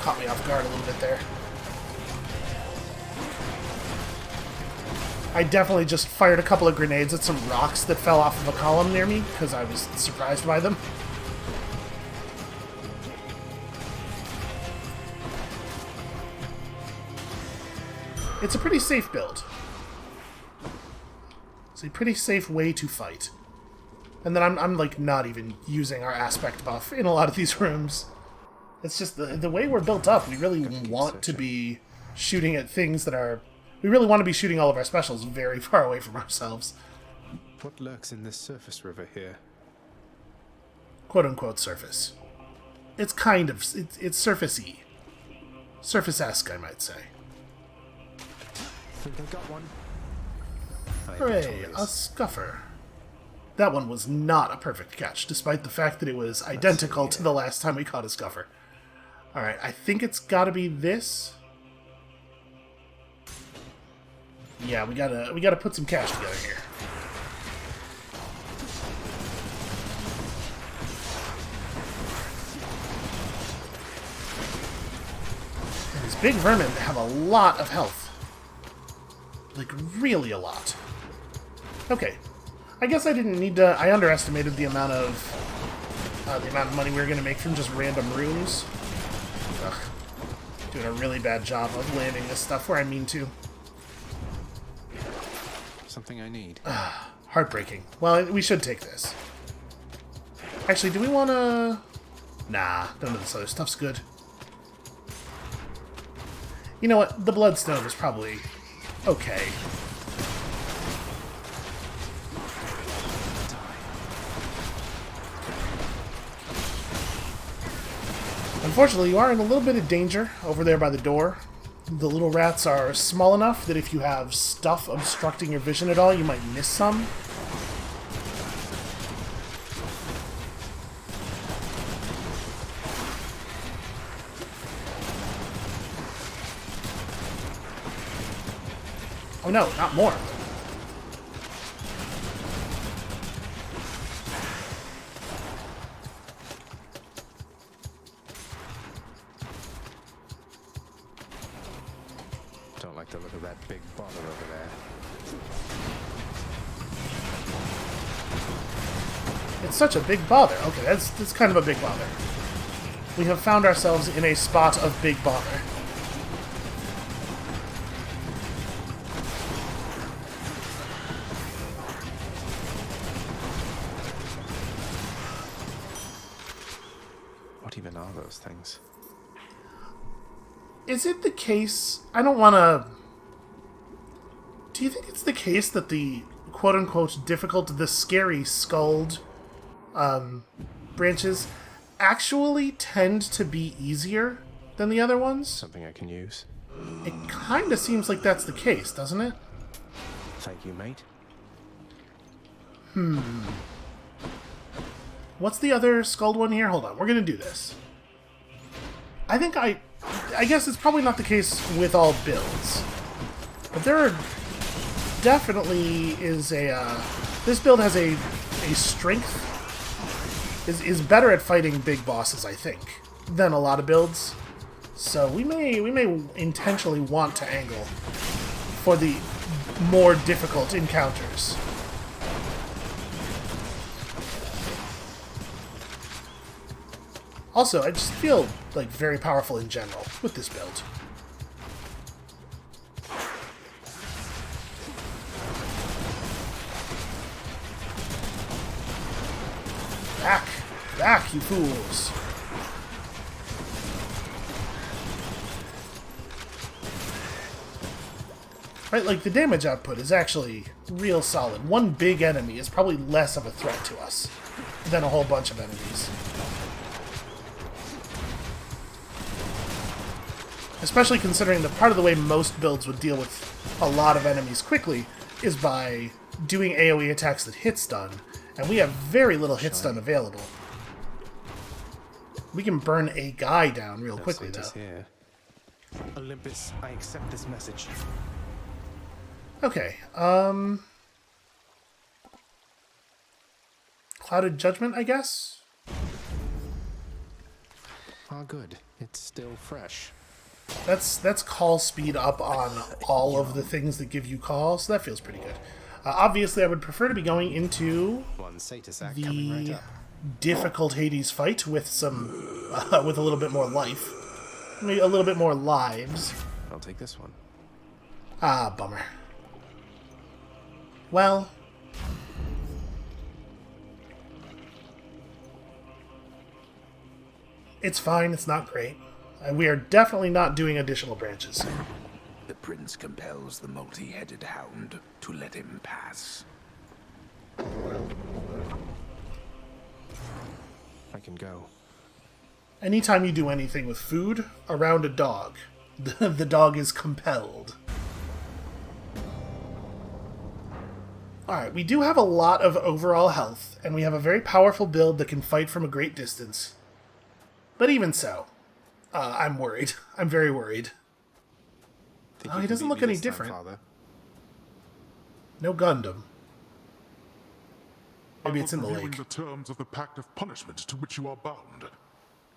Caught me off guard a little bit there. I definitely just fired a couple of grenades at some rocks that fell off of a column near me, because I was surprised by them. It's a pretty safe build. It's a pretty safe way to fight. And then I'm like not even using our aspect buff in a lot of these rooms. It's just the way we're built up, we really want to be shooting at things that are... We really want to be shooting all of our specials very far away from ourselves. What lurks in this surface river here? Quote-unquote surface. It's kind of... It's surface-y. Surface-esque, I might say. Think I got one. Hooray, a scuffer. That one was not a perfect catch, despite the fact that it was identical to the last time we caught a scuffer. Alright, I think it's gotta be this. Yeah, we gotta put some cash together here. And these big vermin have a lot of health. Like, really a lot. Okay. I guess I didn't need to... I underestimated the amount of money we were going to make from just random rooms. Ugh. Doing a really bad job of landing this stuff where I mean to. Something I need. Heartbreaking. Well, we should take this. Actually, do we want to... Nah, none of this other stuff's good. You know what? The Bloodstone is probably okay. Unfortunately, you are in a little bit of danger over there by the door. The little rats are small enough that if you have stuff obstructing your vision at all, you might miss some. Oh no, not more. Don't like the look of that big bother over there. It's such a big bother. Okay, that's kind of a big bother. We have found ourselves in a spot of big bother. What even are those things? Is it the case... I don't want to... Do you think it's the case that the quote-unquote difficult, the scary skulled branches actually tend to be easier than the other ones? Something I can use? It kind of seems like that's the case, doesn't it? Thank you, mate. What's the other skulled one here? Hold on, we're going to do this. I think I I guess it's probably not the case with all builds, but there are definitely is a this build has a strength, is better at fighting big bosses, I think, than a lot of builds. So we may intentionally want to angle for the more difficult encounters. Also, I just feel like very powerful in general with this build. Back! Back, you fools! Right, like, the damage output is actually real solid. One big enemy is probably less of a threat to us than a whole bunch of enemies. Especially considering that part of the way most builds would deal with a lot of enemies quickly is by doing AoE attacks that hit stun, and we have very little hit stun available. We can burn a guy down real quickly, though. Here. Olympus, I accept this message. Okay, Clouded Judgment, I guess? Ah, good. It's still fresh. That's call speed up on all of the things that give you calls, so that feels pretty good. Obviously, I would prefer to be going into the difficult Hades fight with some, with a little bit more life. Maybe a little bit more lives. I'll take this one. Ah, bummer. Well, it's fine, it's not great. We are definitely not doing additional branches. The prince compels the multi-headed hound to let him pass. I can go. Anytime you do anything with food around a dog, the dog is compelled. Alright, we do have a lot of overall health, and we have a very powerful build that can fight from a great distance. But even so, I'm worried. I'm very worried. Oh, he doesn't look any different. No Gundam. Maybe it's in the lake. The terms of the pact of punishment to which you are bound.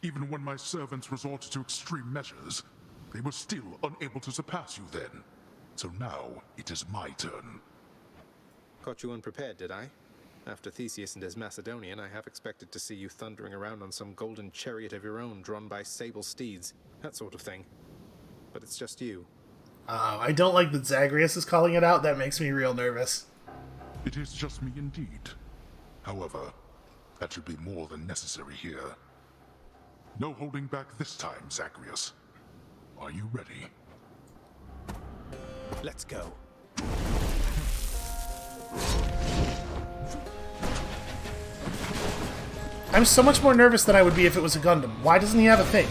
Even when my servants resorted to extreme measures, they were still unable to surpass you then. So now it is my turn. Caught you unprepared, did I? After Theseus and his Macedonian, I have expected to see you thundering around on some golden chariot of your own drawn by sable steeds, that sort of thing. But it's just you. I don't like that Zagreus is calling it out. That makes me real nervous. It is just me indeed. However, that should be more than necessary here. No holding back this time, Zagreus. Are you ready? Let's go. I'm so much more nervous than I would be if it was a Gundam. Why doesn't he have a thing?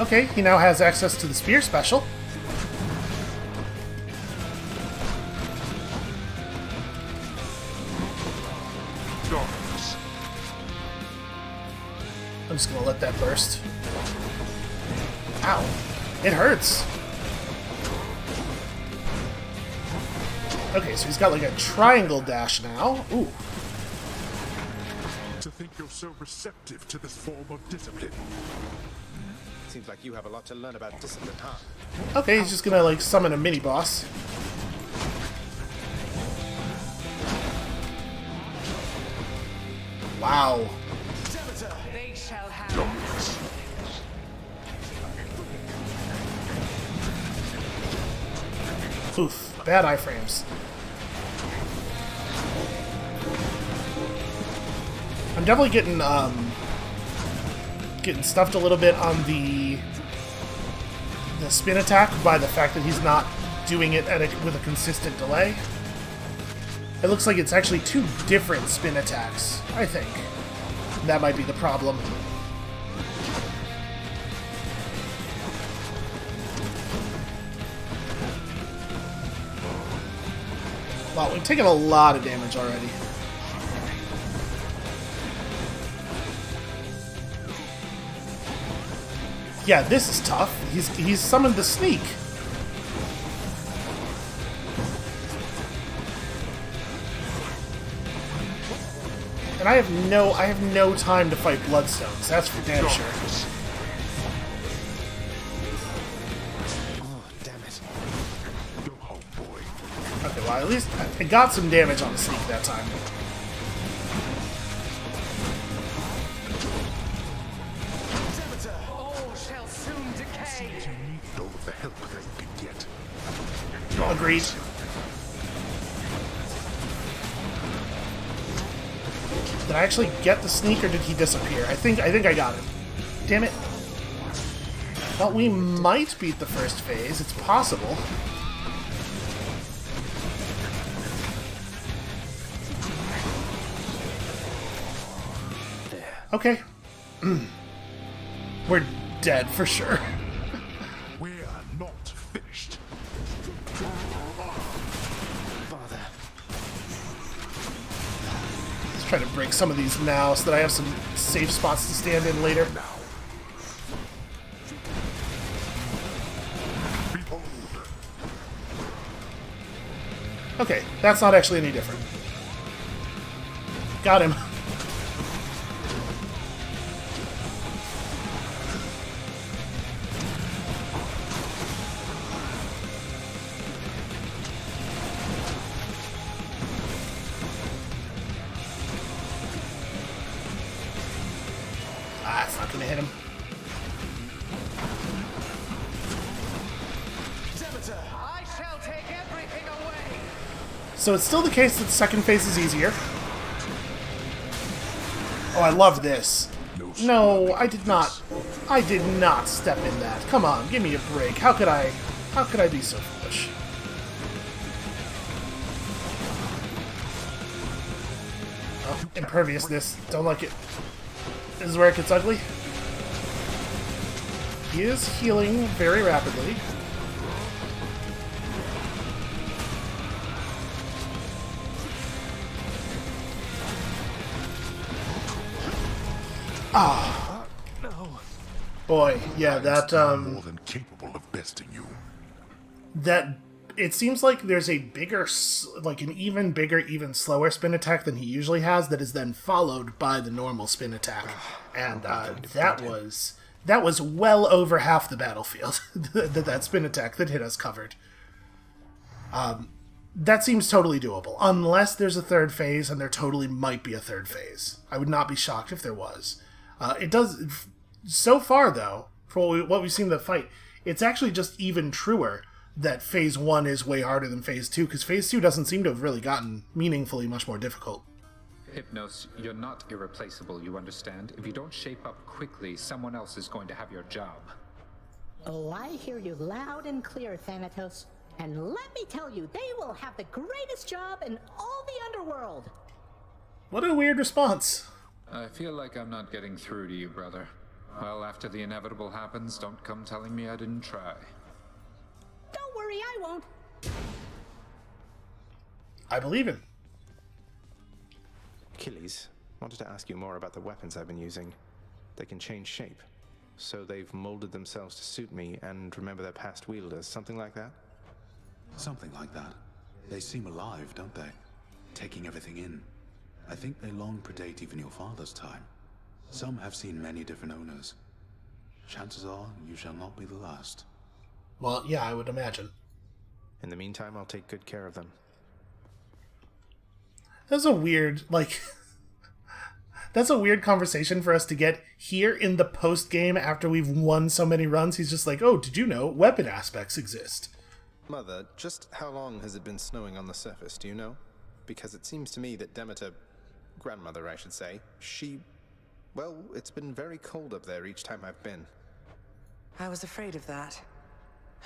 Okay, he now has access to the spear special. I'm just gonna let that burst. Ow. It hurts. Okay, so he's got like a triangle dash now. Ooh. To think you're so receptive to this form of discipline. Seems like you have a lot to learn about discipline, huh? Okay, he's just gonna like summon a mini boss. Wow. They shall have. Oof, bad iframes. I'm definitely getting stuffed a little bit on the spin attack by the fact that he's not doing it with a consistent delay. It looks like it's actually two different spin attacks, I think. That might be the problem. Wow, we've taken a lot of damage already. Yeah, this is tough. He's summoned the sneak. And I have no time to fight Bloodstones. That's for damn sure. Oh, damn it. Go home, boy. Okay, well, at least I got some damage on the sneak that time. All shall soon decay. All the help that you can get. Agreed. Did I actually get the sneak, or did he disappear? I think I got him. Damn it. Well, we might beat the first phase. It's possible. Okay. We're dead for sure. We're not finished. Father. Let's try to break some of these now so that I have some safe spots to stand in later. Behold. Okay, that's not actually any different. Got him. Ah, it's not gonna hit him. I shall take everything away. So it's still the case that the second phase is easier. Oh, I love this. No, I did not. I did not step in that. Come on, give me a break. How could I be so foolish? Oh, imperviousness. Don't like it. This is where it gets ugly. He is healing very rapidly. Ah. No. Boy, yeah, that more than capable of besting you. that it seems like there's a bigger, like an even bigger, even slower spin attack than he usually has that is then followed by the normal spin attack. And that was well over half the battlefield, that spin attack that hit us covered. That seems totally doable, unless there's a third phase, and there totally might be a third phase. I would not be shocked if there was. It does, so far though, for what we've seen in the fight, it's actually just even truer that Phase 1 is way harder than Phase 2, because Phase 2 doesn't seem to have really gotten meaningfully much more difficult. Hypnos, you're not irreplaceable, you understand? If you don't shape up quickly, someone else is going to have your job. Oh, I hear you loud and clear, Thanatos. And let me tell you, they will have the greatest job in all the underworld. What a weird response. I feel like I'm not getting through to you, brother. Well, after the inevitable happens, don't come telling me I didn't try. Don't worry, I won't. I believe him. Achilles, wanted to ask you more about the weapons I've been using. They can change shape, so they've molded themselves to suit me and remember their past wielders, something like that? Something like that. They seem alive, don't they? Taking everything in. I think they long predate even your father's time. Some have seen many different owners. Chances are you shall not be the last. Well, yeah, I would imagine. In the meantime, I'll take good care of them. That's a weird, that's a weird conversation for us to get here in the post-game after we've won so many runs. He's just like, oh, did you know weapon aspects exist? Mother, just how long has it been snowing on the surface, do you know? Because it seems to me that Demeter, grandmother I should say, well, it's been very cold up there each time I've been. I was afraid of that.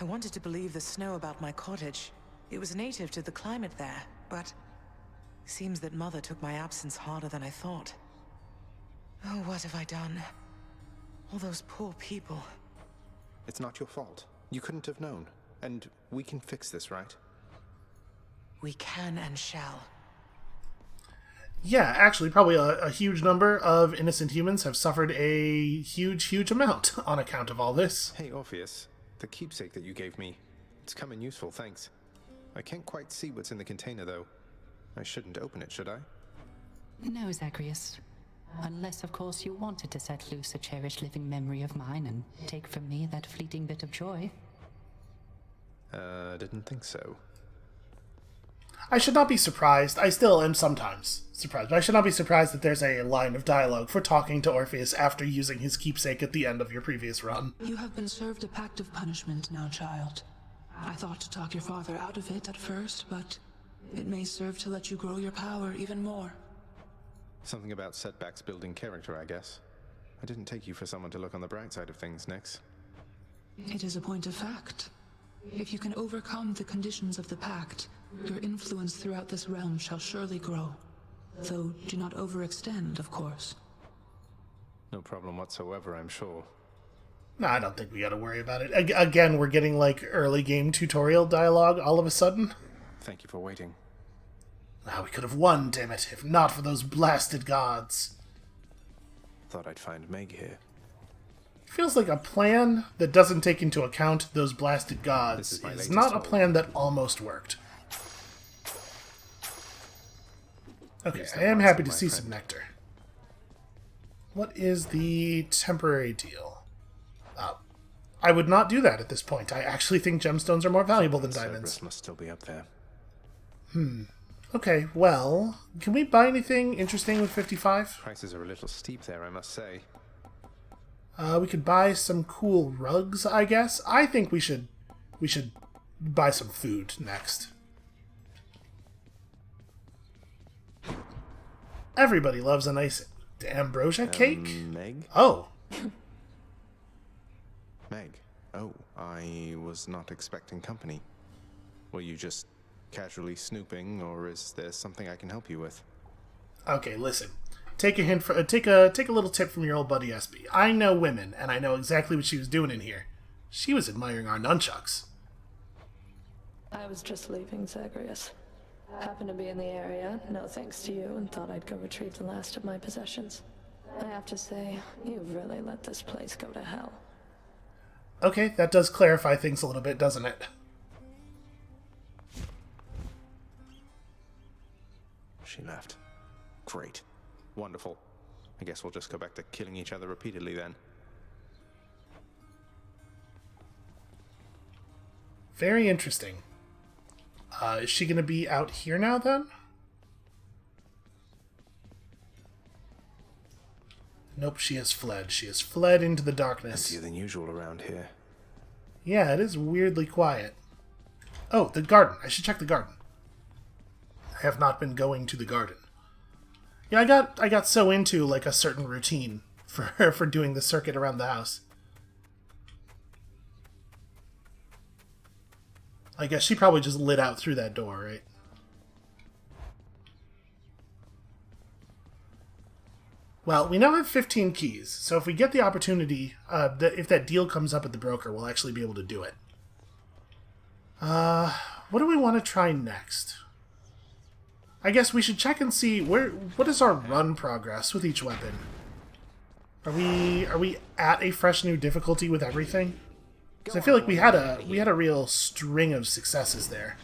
I wanted to believe the snow about my cottage. It was native to the climate there, but seems that Mother took my absence harder than I thought. Oh, what have I done? All those poor people. It's not your fault. You couldn't have known. And we can fix this, right? We can and shall. Yeah, actually, probably a huge number of innocent humans have suffered a huge amount on account of all this. Hey, Orpheus. The keepsake that you gave me. It's come in useful, thanks. I can't quite see what's in the container, though. I shouldn't open it, should I? No, Zagreus. Unless, of course, you wanted to set loose a cherished living memory of mine and take from me that fleeting bit of joy. Didn't think so. I should not be surprised. I still am sometimes surprised, but I should not be surprised that there's a line of dialogue for talking to Orpheus after using his keepsake at the end of your previous run. You have been served a pact of punishment now, child. I thought to talk your father out of it at first, but it may serve to let you grow your power even more. Something about setbacks building character, I guess. I didn't take you for someone to look on the bright side of things, Nyx. It is a point of fact. If you can overcome the conditions of the pact, your influence throughout this realm shall surely grow. Though, do not overextend, of course. No problem whatsoever, I'm sure. No, I don't think we gotta worry about it. Again, we're getting, like, early game tutorial dialogue all of a sudden. Thank you for waiting. Now we could have won, damn it, if not for those blasted gods. Thought I'd find Meg here. Feels like a plan that doesn't take into account those blasted gods is not a plan that almost worked. Okay, I am happy to see some nectar. What is the temporary deal? I would not do that at this point. I actually think gemstones are more valuable than diamonds. Must still be up there. Okay, well, can we buy anything interesting with 55? Prices are a little steep there, I must say. We could buy some cool rugs, I guess. I think we should buy some food next. Everybody loves a nice ambrosia cake. Meg? Oh. Meg. Oh, I was not expecting company. Were you just casually snooping, or is there something I can help you with? Okay, listen. Take a hint for take a little tip from your old buddy SB. I know women, and I know exactly what she was doing in here. She was admiring our nunchucks. I was just leaving Zagreus. Happened to be in the area, no thanks to you, and thought I'd go retrieve the last of my possessions. I have to say, you've really let this place go to hell. Okay, that does clarify things a little bit, doesn't it? She left. Great. Wonderful. I guess we'll just go back to killing each other repeatedly then. Very interesting. Is she going to be out here now, then? Nope, she has fled. She has fled into the darkness. Emptier than usual around here. Yeah, it is weirdly quiet. Oh, the garden. I should check the garden. I have not been going to the garden. Yeah, I got so into, like, a certain routine for doing the circuit around the house. I guess she probably just lit out through that door, right? Well, we now have 15 keys, so if we get the opportunity, if that deal comes up at the broker, we'll actually be able to do it. What do we want to try next? I guess we should check and see what is our run progress with each weapon. Are we at a fresh new difficulty with everything? Because I feel like we had a real string of successes there.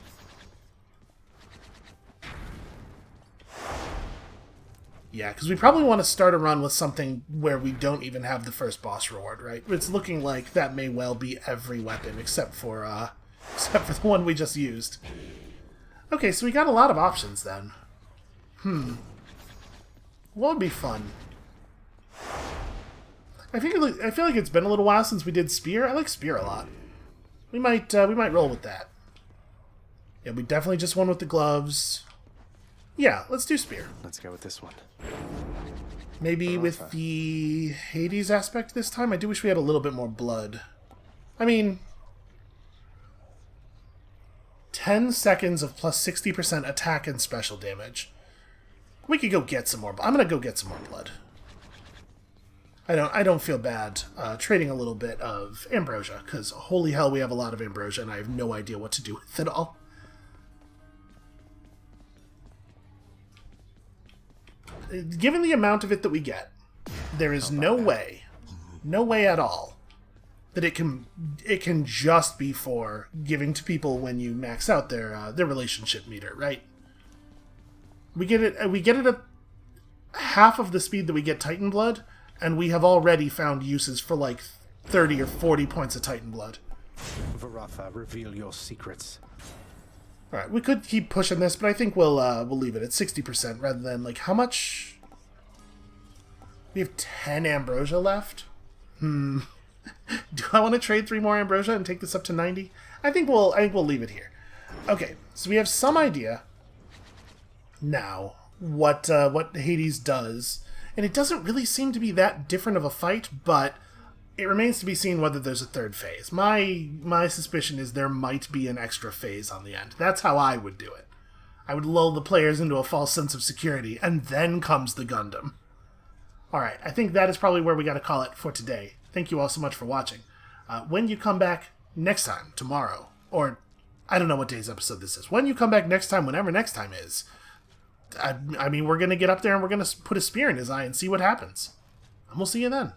Yeah, because we probably want to start a run with something where we don't even have the first boss reward, right? It's looking like that may well be every weapon except for the one we just used. Okay, so we got a lot of options then. What would be fun? I feel like it's been a little while since we did Spear. I like Spear a lot. We might roll with that. Yeah, we definitely just won with the gloves. Yeah, let's do Spear. Let's go with this one. Maybe with the Hades aspect this time? I do wish we had a little bit more blood. I mean, 10 seconds of plus 60% attack and special damage. We could go get some more. I'm gonna go get some more blood. I don't feel bad trading a little bit of ambrosia, because holy hell, we have a lot of ambrosia, and I have no idea what to do with it all. given the amount of it that we get, there is no way at all that it can just be for giving to people when you max out their relationship meter, right? We get it at half of the speed that we get Titan Blood, and we have already found uses for like 30 or 40 points of Titan Blood. Varatha, reveal your secrets. Alright, we could keep pushing this, but I think we'll leave it at 60% rather than, like, how much? We have 10 Ambrosia left? Do I want to trade 3 more Ambrosia and take this up to 90? I think we'll leave it here. Okay, so we have some idea now what Hades does, and it doesn't really seem to be that different of a fight, but it remains to be seen whether there's a third phase. My suspicion is there might be an extra phase on the end. That's how I would do it. I would lull the players into a false sense of security, and then comes the Gundam. Alright, I think that is probably where we gotta call it for today. Thank you all so much for watching. When you come back next time, tomorrow, or I don't know what day's episode this is. When you come back next time, whenever next time is, I mean, we're gonna get up there and we're gonna put a spear in his eye and see what happens. And we'll see you then.